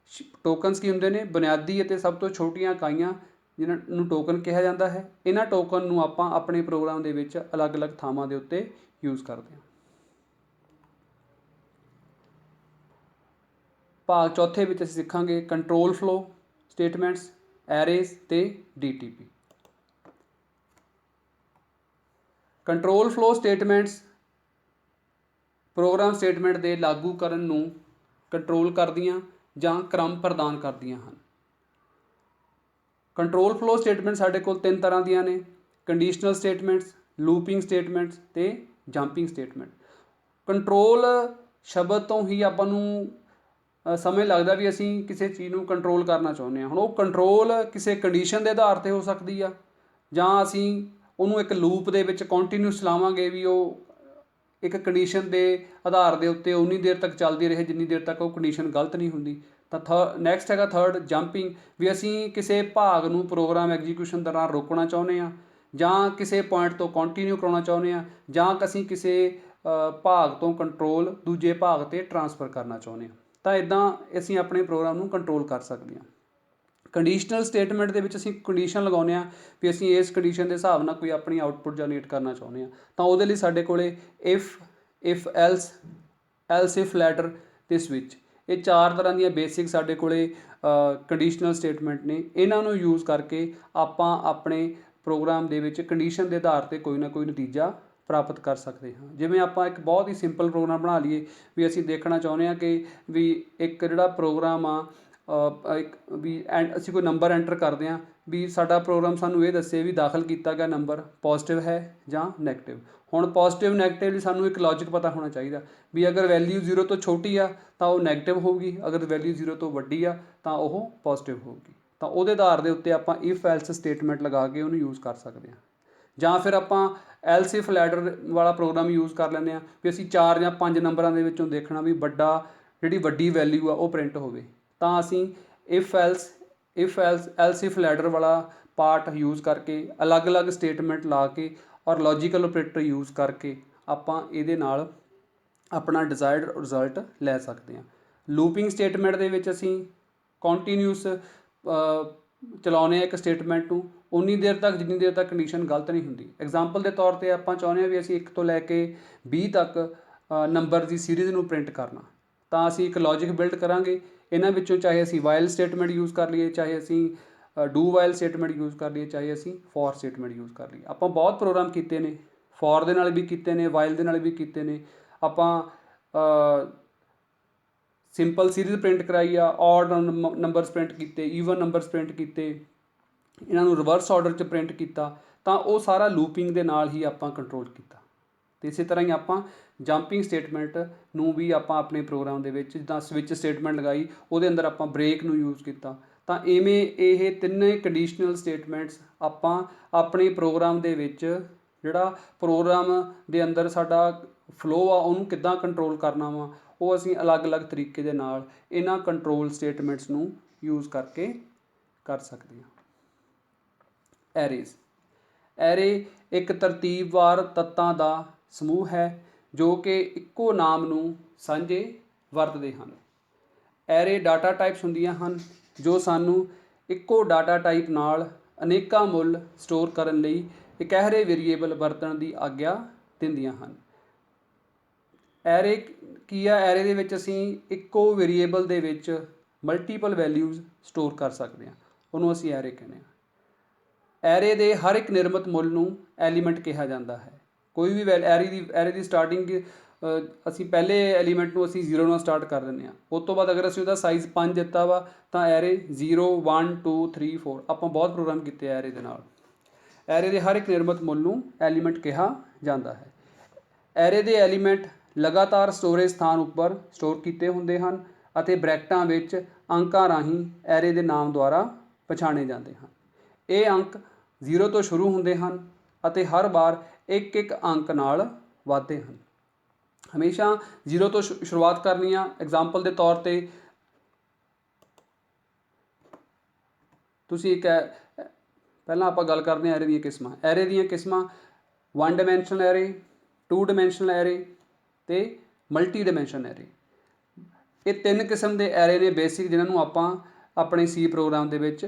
ਟੋਕਨਸ ਕੀ ਹੁੰਦੇ ਨੇ? ਬੁਨਿਆਦੀ ਅਤੇ ਸਭ ਤੋਂ ਛੋਟੀਆਂ ਇਕਾਈਆਂ ਜਿਨ੍ਹਾਂ ਨੂੰ ਟੋਕਨ ਕਿਹਾ ਜਾਂਦਾ ਹੈ। ਇਹਨਾਂ ਟੋਕਨ ਨੂੰ ਆਪਾਂ ਆਪਣੇ ਪ੍ਰੋਗਰਾਮ ਦੇ ਵਿੱਚ ਅਲੱਗ-ਅਲੱਗ ਥਾਵਾਂ ਦੇ ਉੱਤੇ ਯੂਜ਼ ਕਰਦੇ ਹਾਂ। ਭਾਗ ਚੌਥੇ ਵਿੱਚ ਅਸੀਂ ਸਿੱਖਾਂਗੇ ਕੰਟਰੋਲ ਫਲੋ ਸਟੇਟਮੈਂਟਸ, ਐਰੇਜ਼ ਅਤੇ DTP। Control flow statements program statement ਦੇ ਲਾਗੂ ਕਰਨ ਨੂੰ ਕੰਟਰੋਲ ਕਰਦੀਆਂ ਜਾਂ ਕ੍ਰਮ ਪ੍ਰਦਾਨ ਕਰਦੀਆਂ ਹਨ। ਕੰਟਰੋਲ ਫਲੋ ਸਟੇਟਮੈਂਟ ਸਾਡੇ ਕੋਲ 3 ਤਰ੍ਹਾਂ ਦੀਆਂ ਨੇ: ਕੰਡੀਸ਼ਨਲ ਸਟੇਟਮੈਂਟਸ, ਲੂਪਿੰਗ ਸਟੇਟਮੈਂਟਸ ਅਤੇ ਜੰਪਿੰਗ ਸਟੇਟਮੈਂਟ। ਕੰਟਰੋਲ ਸ਼ਬਦ ਤੋਂ ਹੀ ਆਪਾਂ ਨੂੰ ਸਮਝ ਲੱਗਦਾ ਵੀ ਅਸੀਂ ਕਿਸੇ ਚੀਜ਼ ਨੂੰ ਕੰਟਰੋਲ ਕਰਨਾ ਚਾਹੁੰਦੇ ਹਾਂ। ਹੁਣ ਉਹ ਕੰਟਰੋਲ ਕਿਸੇ ਕੰਡੀਸ਼ਨ ਦੇ ਆਧਾਰ 'ਤੇ ਹੋ ਸਕਦੀ ਆ, ਜਾਂ ਅਸੀਂ ਉਹਨੂੰ ਇੱਕ ਲੂਪ ਦੇ ਵਿੱਚ ਕੰਟੀਨਿਊਸ ਚਲਾਵਾਂਗੇ ਵੀ ਉਹ ਇੱਕ ਕੰਡੀਸ਼ਨ ਦੇ ਆਧਾਰ ਦੇ ਉੱਤੇ ਉਨੀ ਦੇਰ ਤੱਕ ਚੱਲਦੀ ਰਹੇ ਜਿੰਨੀ ਦੇਰ ਤੱਕ ਉਹ ਕੰਡੀਸ਼ਨ ਗਲਤ ਨਹੀਂ ਹੁੰਦੀ। ਤਾਂ ਨੈਕਸਟ ਹੈਗਾ ਥਰਡ ਜੰਪਿੰਗ, ਵੀ ਅਸੀਂ ਕਿਸੇ ਭਾਗ ਨੂੰ ਪ੍ਰੋਗਰਾਮ ਐਗਜੀਕਿਊਸ਼ਨ ਦੌਰਾਨ ਰੋਕਣਾ ਚਾਹੁੰਦੇ ਹਾਂ, ਜਾਂ ਕਿਸੇ ਪੁਆਇੰਟ ਤੋਂ ਕੰਟੀਨਿਊ ਕਰਾਉਣਾ ਚਾਹੁੰਦੇ ਹਾਂ, ਜਾਂ ਅਸੀਂ ਕਿਸੇ ਭਾਗ ਤੋਂ ਕੰਟਰੋਲ ਦੂਜੇ ਭਾਗ 'ਤੇ ਟਰਾਂਸਫਰ ਕਰਨਾ ਚਾਹੁੰਦੇ ਹਾਂ। ਤਾਂ ਇੱਦਾਂ ਅਸੀਂ ਆਪਣੇ ਪ੍ਰੋਗਰਾਮ ਨੂੰ ਕੰਟਰੋਲ ਕਰ ਸਕਦੇ ਹਾਂ। ਕੰਡੀਸ਼ਨਲ ਸਟੇਟਮੈਂਟ ਦੇ ਵਿੱਚ ਅਸੀਂ ਕੰਡੀਸ਼ਨ ਲਗਾਉਂਦੇ ਹਾਂ ਵੀ ਅਸੀਂ ਇਸ ਕੰਡੀਸ਼ਨ ਦੇ ਹਿਸਾਬ ਨਾਲ ਕੋਈ ਆਪਣੀ ਆਊਟਪੁੱਟ ਜਨਰੇਟ ਕਰਨਾ ਚਾਹੁੰਦੇ ਹਾਂ। ਤਾਂ ਉਹਦੇ ਲਈ ਸਾਡੇ ਕੋਲੇ ਇਫ ਐਲਸ ਇਫ ਲੈਟਰ ਅਤੇ ਸਵਿਚ, ਇਹ 4 ਤਰ੍ਹਾਂ ਦੀਆਂ ਬੇਸਿਕ ਸਾਡੇ ਕੋਲੇ ਕੰਡੀਸ਼ਨਲ ਸਟੇਟਮੈਂਟ ਨੇ। ਇਹਨਾਂ ਨੂੰ ਯੂਜ਼ ਕਰਕੇ ਆਪਾਂ ਆਪਣੇ ਪ੍ਰੋਗਰਾਮ ਦੇ ਵਿੱਚ ਕੰਡੀਸ਼ਨ ਦੇ ਆਧਾਰ 'ਤੇ ਕੋਈ ਨਾ ਕੋਈ ਨਤੀਜਾ ਪ੍ਰਾਪਤ ਕਰ ਸਕਦੇ ਹਾਂ। ਜਿਵੇਂ ਆਪਾਂ ਇੱਕ ਬਹੁਤ ਹੀ ਸਿੰਪਲ ਪ੍ਰੋਗਰਾਮ ਬਣਾ ਲਈਏ ਵੀ ਅਸੀਂ ਦੇਖਣਾ ਚਾਹੁੰਦੇ ਹਾਂ ਕਿ ਵੀ ਇੱਕ ਜਿਹੜਾ ਪ੍ਰੋਗਰਾਮ ਆ ਅਸੀਂ ਕੋਈ ਨੰਬਰ ਐਂਟਰ ਕਰਦੇ ਹਾਂ, ਵੀ ਸਾਡਾ ਪ੍ਰੋਗਰਾਮ ਸਾਨੂੰ ਇਹ ਦੱਸੇ ਵੀ ਦਾਖਲ ਕੀਤਾ ਗਿਆ ਨੰਬਰ ਪੋਜ਼ੀਟਿਵ ਹੈ ਜਾਂ ਨੈਗੇਟਿਵ। ਹੁਣ ਪੋਜ਼ੀਟਿਵ ਨੈਗੇਟਿਵ ਲਈ ਸਾਨੂੰ ਇੱਕ ਲੌਜਿਕ ਪਤਾ ਹੋਣਾ ਚਾਹੀਦਾ ਵੀ ਅਗਰ ਵੈਲਿਊ 0 ਤੋਂ ਛੋਟੀ ਆ ਤਾਂ ਉਹ ਨੈਗੇਟਿਵ ਹੋਊਗੀ, ਅਗਰ ਵੈਲਿਊ 0 ਤੋਂ ਵੱਡੀ ਆ ਤਾਂ ਉਹ ਪੋਜ਼ੀਟਿਵ ਹੋਊਗੀ। ਤਾਂ ਉਹਦੇ ਆਧਾਰ ਦੇ ਉੱਤੇ ਆਪਾਂ ਇਫ ਐਲਸ ਸਟੇਟਮੈਂਟ ਲਗਾ ਕੇ ਉਹਨੂੰ ਯੂਜ਼ ਕਰ ਸਕਦੇ ਹਾਂ। ਜਾਂ ਫਿਰ ਆਪਾਂ ਐਲਸ ਇਫ ਲੈਟਰ ਵਾਲਾ ਪ੍ਰੋਗਰਾਮ ਯੂਜ਼ ਕਰ ਲੈਂਦੇ ਹਾਂ ਵੀ ਅਸੀਂ 4 ਜਾਂ 5 ਨੰਬਰਾਂ ਦੇ ਵਿੱਚੋਂ ਦੇਖਣਾ ਵੀ ਜਿਹੜੀ ਵੱਡੀ ਵੈਲਿਊ ਆ ਉਹ ਪ੍ਰਿੰਟ ਹੋਵੇ। ਤਾਂ ਅਸੀਂ ਇਫ ਐਲਸ ਇਫ ਲੈਟਰ ਵਾਲਾ ਪਾਰਟ ਯੂਜ਼ ਕਰਕੇ ਅਲੱਗ-ਅਲੱਗ ਸਟੇਟਮੈਂਟ ਲਾ ਕੇ ਔਰ ਲੌਜੀਕਲ ਆਪਰੇਟਰ ਯੂਜ਼ ਕਰਕੇ ਆਪਾਂ ਇਹਦੇ ਨਾਲ ਆਪਣਾ ਡਿਜ਼ਾਇਰਡ ਰਿਜ਼ਲਟ ਲੈ ਸਕਦੇ ਹਾਂ। ਲੂਪਿੰਗ ਸਟੇਟਮੈਂਟ ਦੇ ਵਿੱਚ ਅਸੀਂ ਕੰਟੀਨਿਊਸ ਚਲਾਉਂਦੇ ਹਾਂ ਇੱਕ ਸਟੇਟਮੈਂਟ ਨੂੰ ਉਨੀ ਦੇਰ ਤੱਕ ਜਿੰਨੀ ਦੇਰ ਤੱਕ ਕੰਡੀਸ਼ਨ ਗਲਤ ਨਹੀਂ ਹੁੰਦੀ। ਐਗਜ਼ਾਮਪਲ ਦੇ ਤੌਰ 'ਤੇ ਆਪਾਂ ਚਾਹੁੰਦੇ ਹਾਂ ਵੀ ਅਸੀਂ 1 ਤੋਂ ਲੈ ਕੇ 20 ਤੱਕ ਨੰਬਰ ਦੀ ਸੀਰੀਜ਼ ਨੂੰ ਪ੍ਰਿੰਟ ਕਰਨਾ, ਤਾਂ ਅਸੀਂ ਇੱਕ ਲੌਜਿਕ ਬਿਲਡ ਕਰਾਂਗੇ। ਇਹਨਾਂ ਵਿੱਚੋਂ ਚਾਹੇ ਅਸੀਂ ਵਾਈਲ ਸਟੇਟਮੈਂਟ ਯੂਜ਼ ਕਰ ਲਈਏ, ਚਾਹੇ ਅਸੀਂ ਡੂ ਵਾਈਲ ਸਟੇਟਮੈਂਟ ਯੂਜ਼ ਕਰ ਲਈਏ, ਚਾਹੇ ਅਸੀਂ ਫੋਰ ਸਟੇਟਮੈਂਟ ਯੂਜ਼ ਕਰ ਲਈਏ। ਆਪਾਂ ਬਹੁਤ ਪ੍ਰੋਗਰਾਮ ਕੀਤੇ ਨੇ, ਫੋਰ ਦੇ ਨਾਲ ਵੀ ਕੀਤੇ ਨੇ, ਵਾਈਲ ਦੇ ਨਾਲ ਵੀ ਕੀਤੇ ਨੇ। ਆਪਾਂ ਸਿੰਪਲ ਸੀਰੀਜ਼ ਪ੍ਰਿੰਟ ਕਰਾਈ ਆ, ਔਡ ਨੰਬਰਸ ਪ੍ਰਿੰਟ ਕੀਤੇ, ਈਵਨ ਨੰਬਰਸ ਪ੍ਰਿੰਟ ਕੀਤੇ, ਇਹਨਾਂ ਨੂੰ ਰਿਵਰਸ ਆਰਡਰ 'ਚ ਪ੍ਰਿੰਟ ਕੀਤਾ। ਤਾਂ ਉਹ ਸਾਰਾ ਲੂਪਿੰਗ ਦੇ ਨਾਲ ਹੀ ਆਪਾਂ ਕੰਟਰੋਲ ਕੀਤਾ। ਅਤੇ ਇਸੇ ਤਰ੍ਹਾਂ ਹੀ ਆਪਾਂ ਜੰਪਿੰਗ ਸਟੇਟਮੈਂਟ ਨੂੰ ਵੀ ਆਪਾਂ ਆਪਣੇ ਪ੍ਰੋਗਰਾਮ ਦੇ ਵਿੱਚ ਜਿੱਦਾਂ ਸਵਿਚ ਸਟੇਟਮੈਂਟ ਲਗਾਈ ਉਹਦੇ ਅੰਦਰ ਆਪਾਂ ਬ੍ਰੇਕ ਨੂੰ ਯੂਜ਼ ਕੀਤਾ। ਤਾਂ ਇਵੇਂ ਇਹ ਤਿੰਨੇ ਕੰਡੀਸ਼ਨਲ ਸਟੇਟਮੈਂਟਸ ਆਪਾਂ ਆਪਣੇ ਪ੍ਰੋਗਰਾਮ ਦੇ ਵਿੱਚ ਜਿਹੜਾ ਪ੍ਰੋਗਰਾਮ ਦੇ ਅੰਦਰ ਸਾਡਾ ਫਲੋ ਆ ਉਹਨੂੰ ਕਿੱਦਾਂ ਕੰਟਰੋਲ ਕਰਨਾ ਵਾ, ਉਹ ਅਸੀਂ ਅਲੱਗ-ਅਲੱਗ ਤਰੀਕੇ ਦੇ ਨਾਲ ਇਹਨਾਂ ਕੰਟਰੋਲ ਸਟੇਟਮੈਂਟਸ ਨੂੰ ਯੂਜ਼ ਕਰਕੇ ਕਰ ਸਕਦੇ ਹਾਂ। ਐਰੇ ਇੱਕ ਤਰਤੀਬਵਾਰ ਤੱਤਾਂ ਦਾ ਸਮੂਹ ਹੈ ਜੋ ਕਿ ਇੱਕੋ ਨਾਮ ਨੂੰ ਸਾਂਝੇ ਵਰਤਦੇ ਹਨ। ਐਰੇ ਡਾਟਾ ਟਾਈਪਸ ਹੁੰਦੀਆਂ ਹਨ ਜੋ ਸਾਨੂੰ ਇੱਕੋ ਡਾਟਾ ਟਾਈਪ ਨਾਲ ਅਨੇਕਾਂ ਮੁੱਲ ਸਟੋਰ ਕਰਨ ਲਈ ਇਕਹਿਰੇ ਵੇਰੀਏਬਲ ਵਰਤਣ ਦੀ ਆਗਿਆ ਦਿੰਦੀਆਂ ਹਨ। ਐਰੇ ਕੀ ਆ, ਐਰੇ ਦੇ ਵਿੱਚ ਅਸੀਂ ਇੱਕੋ ਵੇਰੀਏਬਲ ਦੇ ਵਿੱਚ ਮਲਟੀਪਲ ਵੈਲਿਊਜ਼ ਸਟੋਰ ਕਰ ਸਕਦੇ ਹਾਂ, ਉਹਨੂੰ ਅਸੀਂ ਐਰੇ ਕਹਿੰਦੇ ਹਾਂ। ਐਰੇ ਦੇ ਹਰ ਇੱਕ ਨਿਰਮਿਤ ਮੁੱਲ ਨੂੰ ਐਲੀਮੈਂਟ ਕਿਹਾ ਜਾਂਦਾ ਹੈ। ਕੋਈ ਵੀ ਐਰੇ ਦੀ ਸਟਾਰਟਿੰਗ ਅਸੀਂ ਪਹਿਲੇ ਐਲੀਮੈਂਟ ਨੂੰ ਅਸੀਂ 0 ਨਾਲ ਸਟਾਰਟ ਕਰ ਦਿੰਦੇ ਹਾਂ। ਉਸ ਤੋਂ ਬਾਅਦ ਅਗਰ ਅਸੀਂ ਉਹਦਾ ਸਾਈਜ਼ 5 ਦਿੱਤਾ ਵਾ ਤਾਂ ਐਰੇ 0 1 2 3 4 ਆਪਾਂ ਬਹੁਤ ਪ੍ਰੋਗਰਾਮ ਕੀਤੇ ਐਰੇ ਦੇ ਨਾਲ। ਐਰੇ ਦੇ ਹਰ ਇੱਕ ਨਿਰਮਿਤ ਮੁੱਲ ਨੂੰ ਐਲੀਮੈਂਟ ਕਿਹਾ ਜਾਂਦਾ ਹੈ। ਐਰੇ ਦੇ ਐਲੀਮੈਂਟ ਲਗਾਤਾਰ ਸਟੋਰੇਜ ਸਥਾਨ ਉੱਪਰ ਸਟੋਰ ਕੀਤੇ ਹੁੰਦੇ ਹਨ ਅਤੇ ਬ੍ਰੈਕਟਾਂ ਵਿੱਚ ਅੰਕਾਂ ਰਾਹੀਂ ਐਰੇ ਦੇ ਨਾਮ ਦੁਆਰਾ ਪਛਾਣੇ ਜਾਂਦੇ ਹਨ। ਇਹ ਅੰਕ 0 ਤੋਂ ਸ਼ੁਰੂ ਹੁੰਦੇ ਹਨ ਅਤੇ ਹਰ ਵਾਰ ਇੱਕ ਇੱਕ ਅੰਕ ਨਾਲ ਵੱਧਦੇ ਹਨ। ਹਮੇਸ਼ਾ 0 ਤੋਂ ਸ਼ੁਰੂਆਤ ਕਰਨੀ ਆ। ਐਗਜ਼ਾਮਪਲ ਦੇ ਤੌਰ 'ਤੇ ਤੁਸੀਂ ਪਹਿਲਾਂ ਆਪਾਂ ਗੱਲ ਕਰਦੇ ਹਾਂ ਐਰੇ ਦੀਆਂ ਕਿਸਮਾਂ। ਐਰੇ ਦੀਆਂ ਕਿਸਮਾਂ 1 ਡਾਇਮੈਂਸ਼ਨਲ ਐਰੇ, 2 ਡਾਇਮੈਂਸ਼ਨਲ ਐਰੇ ਅਤੇ ਮਲਟੀ ਡਾਇਮੈਂਸ਼ਨ ਐਰੇ। ਇਹ 3 ਕਿਸਮ ਦੇ ਐਰੇ ਨੇ ਬੇਸਿਕ, ਜਿਨ੍ਹਾਂ ਨੂੰ ਆਪਾਂ ਆਪਣੇ ਸੀ ਪ੍ਰੋਗਰਾਮ ਦੇ ਵਿੱਚ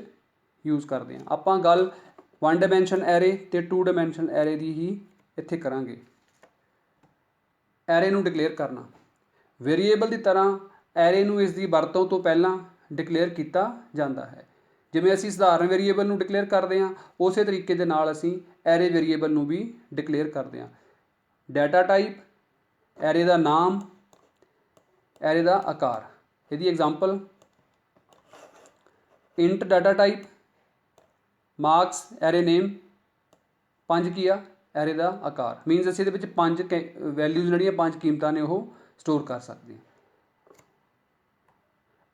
ਯੂਜ਼ ਕਰਦੇ ਹਾਂ। ਆਪਾਂ ਗੱਲ 1 ਡਾਇਮੈਂਸ਼ਨ ਐਰੇ ਅਤੇ 2 ਡਾਇਮੈਂਸ਼ਨ ਐਰੇ ਦੀ ਹੀ ਇੱਥੇ ਕਰਾਂਗੇ। ਐਰੇ ਨੂੰ ਡਿਕਲੇਅਰ ਕਰਨਾ। ਵੇਰੀਏਬਲ ਦੀ ਤਰ੍ਹਾਂ ਐਰੇ ਨੂੰ ਇਸ ਦੀ ਵਰਤੋਂ ਤੋਂ ਪਹਿਲਾਂ ਡਿਕਲੇਅਰ ਕੀਤਾ ਜਾਂਦਾ ਹੈ। ਜਿਵੇਂ ਅਸੀਂ ਸਧਾਰਨ ਵੇਰੀਏਬਲ ਨੂੰ ਡਿਕਲੇਅਰ ਕਰਦੇ ਹਾਂ, ਉਸੇ ਤਰੀਕੇ ਦੇ ਨਾਲ ਅਸੀਂ ਐਰੇ ਵੇਰੀਏਬਲ ਨੂੰ ਵੀ ਡਿਕਲੇਅਰ ਕਰਦੇ ਹਾਂ। ਡਾਟਾ ਟਾਈਪ, ਐਰੇ ਦਾ ਨਾਮ, ਐਰੇ ਦਾ ਆਕਾਰ। ਇਹਦੀ example int data type, marks array name, 5 ਕੀ ਆ ਐਰੇ ਦਾ ਆਕਾਰ। ਮੀਨਸ ਅਸੀਂ ਇਹਦੇ ਵਿੱਚ 5 ਵੈਲਿਊਜ਼ ਜਿਹੜੀਆਂ 5 ਕੀਮਤਾਂ ਨੇ ਉਹ ਸਟੋਰ ਕਰ ਸਕਦੇ ਹਾਂ।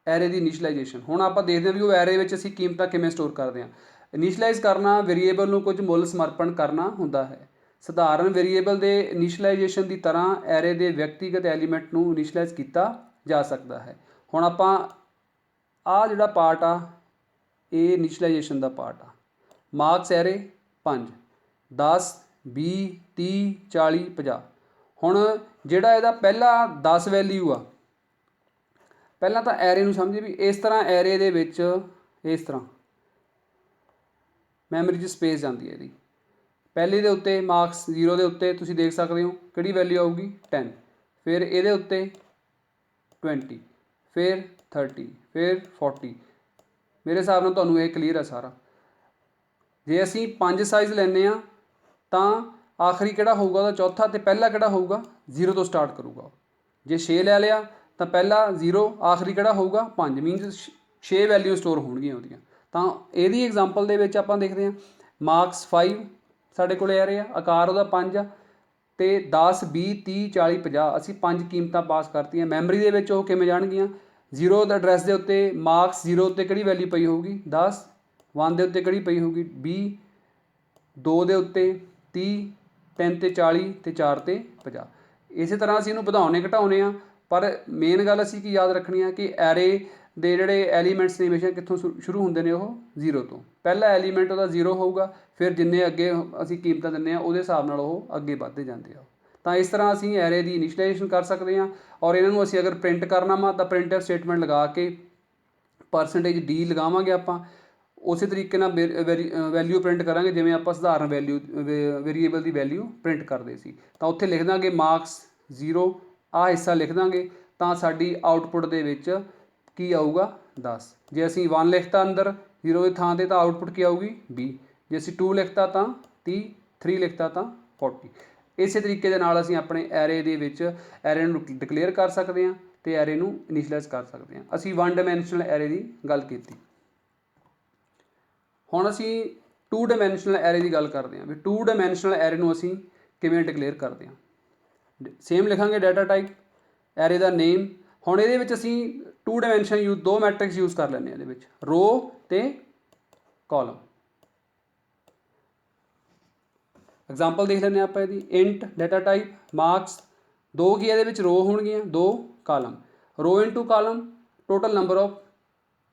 ਐਰੇ ਦੀ ਇਨੀਸ਼ਲਾਈਜੇਸ਼ਨ। ਹੁਣ ਆਪਾਂ ਦੇਖਦੇ ਹਾਂ ਵੀ ਉਹ ਐਰੇ ਵਿੱਚ ਅਸੀਂ ਕੀਮਤਾਂ ਕਿਵੇਂ ਸਟੋਰ ਕਰਦੇ ਹਾਂ। ਇਨੀਸ਼ਲਾਈਜ਼ ਕਰਨਾ ਵੇਰੀਏਬਲ ਨੂੰ ਕੁਝ ਮੁੱਲ ਸਮਰਪਣ ਕਰਨਾ ਹੁੰਦਾ ਹੈ। ਸਧਾਰਨ ਵੇਰੀਏਬਲ ਦੇ ਇਨੀਸ਼ਲਾਈਜੇਸ਼ਨ ਦੀ ਤਰ੍ਹਾਂ ਐਰੇ ਦੇ ਵਿਅਕਤੀਗਤ ਐਲੀਮੈਂਟ ਨੂੰ ਇਨੀਸ਼ਲਾਈਜ਼ ਕੀਤਾ ਜਾ ਸਕਦਾ ਹੈ। ਹੁਣ ਆਪਾਂ ਆਹ ਜਿਹੜਾ ਪਾਰਟ ਆ, ਇਹ ਇਨੀਸ਼ਲਾਈਜੇਸ਼ਨ ਦਾ ਪਾਰਟ ਆ। Marks array 5, 10 20 30 40 50। ਹੁਣ ਜਿਹੜਾ ਇਹਦਾ ਪਹਿਲਾ 10 ਵੈਲਿਊ ਆ, ਪਹਿਲਾਂ ਤਾਂ ਐਰੇ ਨੂੰ ਸਮਝੇ ਵੀ ਇਸ ਤਰ੍ਹਾਂ ਐਰੇ ਦੇ ਵਿੱਚ ਇਸ ਤਰ੍ਹਾਂ ਮੈਮਰੀ 'ਚ ਸਪੇਸ ਜਾਂਦੀ ਹੈ ਇਹਦੀ। ਪਹਿਲੇ ਦੇ ਉੱਤੇ ਮਾਰਕਸ 0 ਦੇ ਉੱਤੇ ਤੁਸੀਂ ਦੇਖ ਸਕਦੇ ਹੋ ਕਿਹੜੀ ਵੈਲਿਊ ਆਊਗੀ 10, ਫਿਰ ਇਹਦੇ ਉੱਤੇ 20, ਫਿਰ 30, ਫਿਰ 40। ਮੇਰੇ ਹਿਸਾਬ ਨਾਲ ਤੁਹਾਨੂੰ ਇਹ ਕਲੀਅਰ ਆ ਸਾਰਾ। ਜੇ ਅਸੀਂ 5 ਸਾਈਜ਼ ਲੈਂਦੇ ਹਾਂ ਤਾਂ ਆਖਰੀ ਕਿਹੜਾ ਹੋਊਗਾ ਉਹਦਾ ਚੌਥਾ, ਅਤੇ ਪਹਿਲਾ ਕਿਹੜਾ ਹੋਊਗਾ 0 ਤੋਂ ਸਟਾਰਟ ਕਰੂਗਾ। ਜੇ 6 ਲੈ ਲਿਆ ਤਾਂ ਪਹਿਲਾ 0, ਆਖਰੀ ਕਿਹੜਾ ਹੋਊਗਾ 5। ਮੀਨਸ 6 ਵੈਲਿਊ ਸਟੋਰ ਹੋਣਗੀਆਂ ਉਹਦੀਆਂ। ਤਾਂ ਇਹਦੀ ਐਗਜ਼ਾਮਪਲ ਦੇ ਵਿੱਚ ਆਪਾਂ ਦੇਖਦੇ ਹਾਂ ਮਾਰਕਸ 5 ਸਾਡੇ ਕੋਲ ਆ ਰਹੇ ਆ, ਆਕਾਰ ਉਹਦਾ 5 ਆ, ਅਤੇ 10 20 30 40 50 ਅਸੀਂ 5 ਕੀਮਤਾਂ ਪਾਸ ਕਰਤੀਆਂ। ਮੈਮਰੀ ਦੇ ਵਿੱਚ ਉਹ ਕਿਵੇਂ ਜਾਣਗੀਆਂ? 0 ਦਾ ਐਡਰੈਸ ਦੇ ਉੱਤੇ ਮਾਰਕਸ 0 ਉੱਤੇ ਕਿਹੜੀ ਵੈਲਿਊ ਪਈ ਹੋਊਗੀ 10, 1 ਦੇ ਉੱਤੇ ਕਿਹੜੀ ਪਈ ਹੋਊਗੀ 20, 2 ਦੇ ਉੱਤੇ 30, 3 ਤੇ 40 ਅਤੇ 4 ਤੇ 50। ਇਸੇ ਤਰ੍ਹਾਂ ਅਸੀਂ ਇਹਨੂੰ ਵਧਾਉਣੇ ਘਟਾਉਣੇ ਆ। ਪਰ ਮੇਨ ਗੱਲ ਅਸੀਂ ਕੀ ਯਾਦ ਰੱਖਣੀ ਆ ਕਿ ਐਰੇ ਦੇ ਜਿਹੜੇ ਐਲੀਮੈਂਟਸ ਨੇ ਹਮੇਸ਼ਾ ਕਿੱਥੋਂ ਸ਼ੁਰੂ ਹੁੰਦੇ ਨੇ? ਉਹ 0 ਤੋਂ। ਪਹਿਲਾ ਐਲੀਮੈਂਟ ਉਹਦਾ 0 ਹੋਊਗਾ, ਫਿਰ ਜਿੰਨੇ ਅੱਗੇ ਅਸੀਂ ਕੀਮਤਾਂ ਦਿੰਦੇ ਹਾਂ ਉਹਦੇ ਹਿਸਾਬ ਨਾਲ ਉਹ ਅੱਗੇ ਵੱਧਦੇ ਜਾਂਦੇ ਆ। ਤਾਂ ਇਸ ਤਰ੍ਹਾਂ ਅਸੀਂ ਐਰੇ ਦੀ ਇਨੀਸ਼ਲਾਈਜੇਸ਼ਨ ਕਰ ਸਕਦੇ ਹਾਂ। ਔਰ ਇਹਨਾਂ ਨੂੰ ਅਸੀਂ ਅਗਰ ਪ੍ਰਿੰਟ ਕਰਨਾ ਵਾ ਤਾਂ ਪ੍ਰਿੰਟਫ ਸਟੇਟਮੈਂਟ ਲਗਾ ਕੇ %d ਲਗਾਵਾਂਗੇ ਆਪਾਂ। ਉਸੇ ਤਰੀਕੇ ਨਾਲ ਵੈਲਿਊ ਪ੍ਰਿੰਟ ਕਰਾਂਗੇ ਜਿਵੇਂ ਆਪਾਂ ਸਧਾਰਨ ਵੇਰੀਏਬਲ ਦੀ ਵੈਲਿਊ ਪ੍ਰਿੰਟ ਕਰਦੇ ਸੀ। ਤਾਂ ਉੱਥੇ ਲਿਖ ਦਾਂਗੇ ਮਾਰਕਸ 0, ਆਹ ਹਿੱਸਾ ਲਿਖ ਦਾਂਗੇ, ਤਾਂ ਸਾਡੀ ਆਊਟਪੁੱਟ ਦੇ ਵਿੱਚ ਕੀ ਆਊਗਾ 10। ਜੇ ਅਸੀਂ 1 ਲਿਖਤਾ ਅੰਦਰ 0 ਦੀ ਥਾਂ 'ਤੇ ਤਾਂ ਆਊਟਪੁੱਟ ਕੀ ਆਊਗੀ 20। ਜੇ ਅਸੀਂ 2 ਲਿਖਤਾ ਤਾਂ 30, 3 ਲਿਖਤਾ ਤਾਂ 40। ਇਸੇ ਤਰੀਕੇ ਦੇ ਨਾਲ ਅਸੀਂ ਆਪਣੇ ਐਰੇ ਦੇ ਵਿੱਚ ਐਰੇ ਨੂੰ ਡਿਕਲੇਅਰ ਕਰ ਸਕਦੇ ਹਾਂ ਅਤੇ ਐਰੇ ਨੂੰ ਇਨੀਸ਼ਲਾਈਜ਼ ਕਰ ਸਕਦੇ ਹਾਂ। ਅਸੀਂ 1 ਡਾਇਮੈਂਸ਼ਨਲ ਐਰੇ ਦੀ ਗੱਲ ਕੀਤੀ। ਹੁਣ ਅਸੀਂ 2 ਡਾਇਮੈਂਸ਼ਨਲ ਐਰੇ ਦੀ ਗੱਲ ਕਰਦੇ ਹਾਂ ਵੀ 2 ਡਾਇਮੈਂਸ਼ਨਲ ਐਰੇ ਨੂੰ ਅਸੀਂ ਕਿਵੇਂ ਡਿਕਲੇਅਰ ਕਰਦੇ ਹਾਂ। ਸੇਮ ਲਿਖਾਂਗੇ ਡਾਟਾ ਟਾਈਪ, ਐਰੇ ਦਾ ਨੇਮ। ਹੁਣ ਇਹਦੇ ਵਿੱਚ ਅਸੀਂ 2 ਡਾਇਮੈਂਸ਼ਨ 2 ਮੈਟ੍ਰਿਕਸ ਯੂਜ਼ ਕਰ ਲੈਂਦੇ ਹਾਂ ਇਹਦੇ ਵਿੱਚ, ਰੋ ਅਤੇ ਕਾਲਮ। ਐਗਜ਼ਾਮਪਲ ਦੇਖ ਲੈਂਦੇ ਹਾਂ ਆਪਾਂ ਇਹਦੀ। ਇੰਟ ਡਾਟਾ ਟਾਈਪ ਮਾਰਕਸ, 2 ਕੀ ਇਹਦੇ ਵਿੱਚ ਰੋ ਹੋਣਗੀਆਂ, 2 ਕਾਲਮ। ਰੋ into column, total number of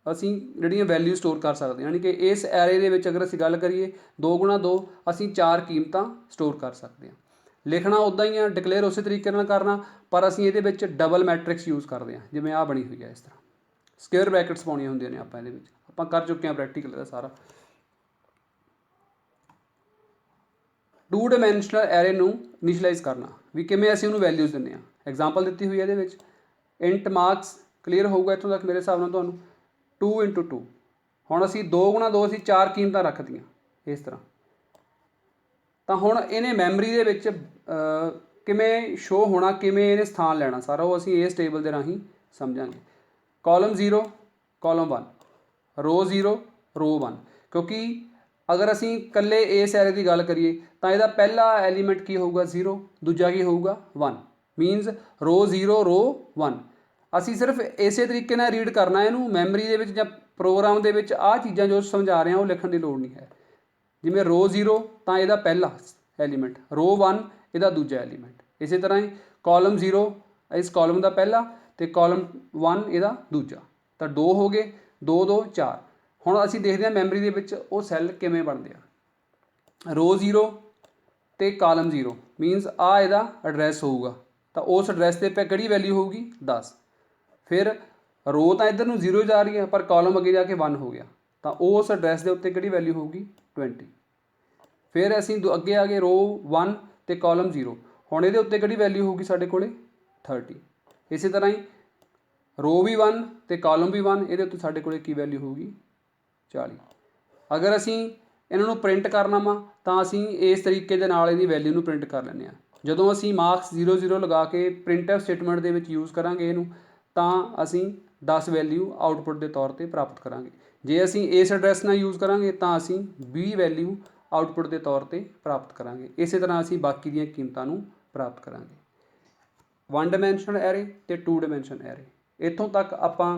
ਅਸੀਂ ਜਿਹੜੀਆਂ ਵੈਲਿਊ ਸਟੋਰ ਕਰ ਸਕਦੇ ਹਾਂ। ਯਾਨੀ ਕਿ ਇਸ ਐਰੇ ਦੇ ਵਿੱਚ ਅਗਰ ਅਸੀਂ ਗੱਲ ਕਰੀਏ 2 × 2 ਅਸੀਂ 4 ਕੀਮਤਾਂ ਸਟੋਰ ਕਰ ਸਕਦੇ ਹਾਂ। ਲਿਖਣਾ ਉੱਦਾਂ ਹੀ ਆ, ਡਿਕਲੇਅਰ ਉਸੇ ਤਰੀਕੇ ਨਾਲ ਕਰਨਾ, ਪਰ ਅਸੀਂ ਇਹਦੇ ਵਿੱਚ ਡਬਲ ਮੈਟ੍ਰਿਕਸ ਯੂਜ਼ ਕਰਦੇ ਹਾਂ। ਜਿਵੇਂ ਆਹ ਬਣੀ ਹੋਈ ਹੈ ਇਸ ਤਰ੍ਹਾਂ, ਸਕੁਏਅਰ ਬ੍ਰੈਕਟਸ ਪਾਉਣੀਆਂ ਹੁੰਦੀਆਂ ਨੇ ਆਪਾਂ ਇਹਦੇ ਵਿੱਚ। ਆਪਾਂ ਕਰ ਚੁੱਕੇ ਹਾਂ ਪ੍ਰੈਕਟੀਕਲ ਦਾ ਸਾਰਾ। 2 ਡਾਇਮੈਂਸ਼ਨਲ ਐਰੇ ਨੂੰ ਇਨੀਸ਼ਲਾਈਜ਼ ਕਰਨਾ ਵੀ ਕਿਵੇਂ ਅਸੀਂ ਉਹਨੂੰ ਵੈਲਿਊਜ਼ ਦਿੰਦੇ ਹਾਂ। एग्जाम्पल दी हुई है ये इंट मार्क्स क्लीयर होगा इतों तक मेरे हिसाब नाल तुहानूं 2 × 2 हुण असीं 2 × 2 असीं 4 कीमतां रख दियां इस तरह तो हुण इहने मैमरी दे विच किवें शो होना किवें इहने स्थान लैना सारा वो असीं इस टेबल दे राहीं समझांगे। कॉलम 0 कॉलम 1 रो 0 रो 1 क्योंकि अगर असीं कल्ले इस एरे की गल करिए तो इहदा पहला एलीमेंट की होगा 0 दूजा की होगा 1 मीनस रो 0 रो 1 असीं सिर्फ इस तरीके नाल रीड करना इहनूं मैमरी दे विच जां प्रोग्राम दे विच आह चीज़ां जो समझा रहे हैं वो लिखण की लोड़ नहीं है। जिवें रो 0 तो इहदा पहला एलीमेंट रो 1 इहदा दूजा एलीमेंट इस तरह ही कॉलम 0 इस कॉलम का पहला तो कॉलम 1 इहदा दूजा तो 2 हो गए 2 2 4 हुण असीं देखते हैं मैमरी दे विच वो सैल किवें बनदे आ। रो 0 तो कॉलम 0 मीनस आ इहदा एड्रैस होऊगा तो उस एड्रैस ते किहड़ी वैल्यू होगी 10 फिर रो तो इधर नूं 0 जा रही है पर कॉलम अगे जाके 1 हो गया तो उस एड्रैस के उत्ते किहड़ी वैल्यू होगी 20 फिर असीं अगे आ गए रो 1 तो कॉलम 0 हुण इहदे उत्ते किहड़ी वैल्यू होगी साडे कोले 30 इस तरह ही रो भी 1 तो कॉलम भी 1 इहदे उत्ते साडे कोले की वैल्यू होगी 40। अगर असीं इन्हां नूं प्रिंट करना वा तो असीं इस तरीके दे नाल इहदी वैल्यू नूं प्रिंट कर लैंदे आ। जदों असीं मार्क्स 0 0 लगा के प्रिंटफ स्टेटमेंट दे विच यूज़ करांगे इहनूं तां असीं 10 वैल्यू आउटपुट के तौर पर प्राप्त करांगे। जे असीं इस एड्रैस नाल यूज़ करांगे तां असीं 20 वैल्यू आउटपुट के तौर पर प्राप्त करांगे। इस तरह असीं बाकी दीयां कीमतां नूं प्राप्त करांगे। 1 डायमैंशनल एरे ते 2 डायमैंशनल एरे इत्थों तक आपां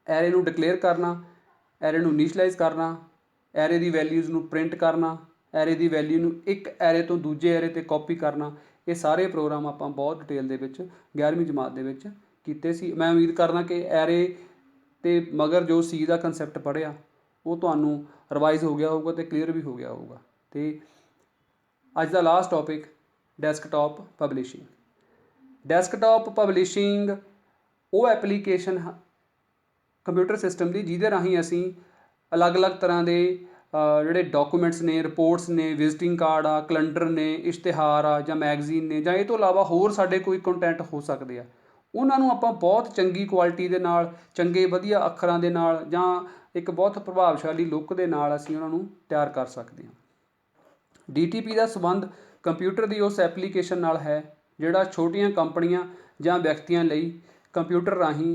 एरे नूं डिकलेयर करना एरे नूं इनीशलाइज करना एरे की वैल्यूज़ नूं प्रिंट करना एरे की वैल्यू नूं एक एरे तो दूजे एरे ते कॉपी करना ये सारे प्रोग्राम आपां बहुत डिटेल दे विच 11वीं जमात दे विच कीते सी। मैं उम्मीद करदा कि एरे ते मगर जो सी का कंसैप्ट पढ़िया वो तुहानूं रिवाइज हो गया होगा तो क्लीयर भी हो गया होगा। तो अज का लास्ट टॉपिक डैस्कटॉप पबलिशिंग। डैस्कटॉप पबलिशिंग वो एप्लीकेशन कंप्यूटर सिस्टम की जिहदे राहीं असीं अलग अलग तरह के जिहड़े डॉकूमेंट्स ने रिपोर्ट्स ने विजिटिंग कार्ड आ कैलेंडर ने इश्तिहार आ जां मैगजीन ने जां इह तों इलावा होर साडे कोई कंटेंट हो सकते आ उन्हां नूं आपां बहुत चंगी क्वालिटी दे नाल चंगे वधिया अखरां दे नाल जां एक बहुत प्रभावशाली लुक दे नाल असीं उन्हां नूं तैयार कर सकते हैं। DTP का संबंध कंप्यूटर की उस एप्लीकेशन नाल है जिहड़ा छोटियां कंपनियां जां व्यक्तियां लई कंप्यूटर राहीं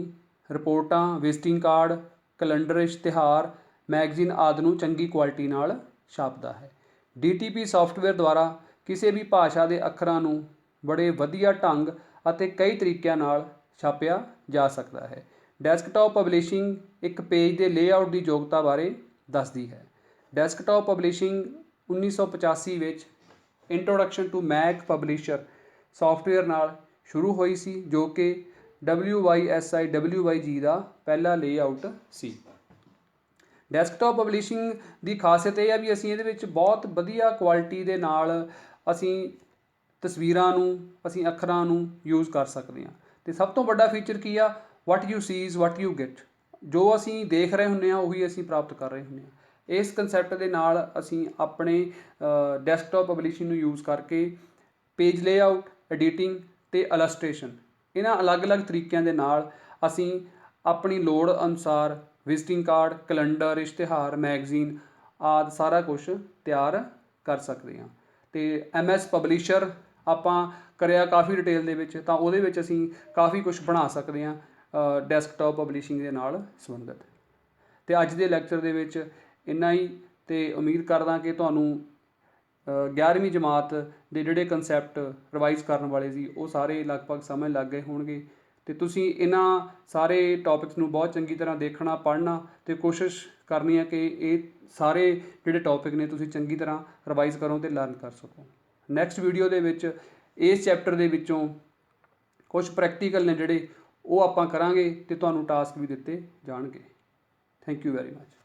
रिपोर्टां विजिटिंग कार्ड कैलेंडर इश्तिहार मैगजीन आदि नूं चंगी क्वालिटी नाल छापदा है। DTP सॉफ्टवेयर द्वारा किसी भी भाषा के अखरां नूं बड़े वधिया ढंग ਅਤੇ कई तरीकों नाल छापिया जा सकता है। डैस्कटॉप पबलिशिंग एक पेज के लेआउट की योग्यता बारे दसदी है। डैस्कटॉप पबलिशिंग 1985 ਵਿੱਚ इंट्रोडक्शन टू मैक पबलिशर सॉफ्टवेयर नाल शुरू हुई सी जो कि WYSIWYG का पहला लेआउट सी। डैस्कटॉप पबलिशिंग की खासियत यह है भी असीं इहदे विच बहुत वधिया क्वालिटी दे नाल असीं तस्वीरां नूं असीं अखरां नूं यूज़ कर सकते हैं। तो सब तो वड्डा फीचर की आ what you see is what you get जो असीं देख रहे हुंदे हां उही असीं प्राप्त कर रहे हुंदे हां। इस कंसैप्ट के नाल असीं अपने डैस्कटॉप पबलिशिंग नूं यूज़ करके पेज लेआउट एडिटिंग ते इलस्ट्रेशन इन्हां अलग अलग तरीकों के नाल असीं अपनी लोड़ अनुसार विजिटिंग कार्ड कैलेंडर इश्तिहार मैगजीन आदि सारा कुछ तैयार कर सकते हैं। तो MS पबलिशर आपां करिया काफ़ी डिटेल दे विच तां उहदे विच असीं काफ़ी कुछ बना सकते हैं डैस्कटॉप पबलिशिंग के नाल संबंधित। तो अज के लैक्चर दे विच इन्ना ही तो उम्मीद करदा कि तुहानूं 11वीं जमात के जिहड़े कंसैप्ट रिवाइज करने वाले सी वो सारे लगभग समझ लग गए होणगे। तो तुसीं इन्हां सारे टॉपिक्स नूं बहुत चंगी तरह देखना पढ़ना तो कोशिश करनी है कि ये सारे जिहड़े टॉपिक ने तुसीं चंगी तरह रिवाइज करो तो लर्न कर सको। नैक्सट वीडियो दे विच इस चैप्टर दे विचों कुछ प्रैक्टिकल ने जिहड़े वो आपां करांगे ते तुहानूं टास्क भी दित्ते जाणगे। Thank you very much.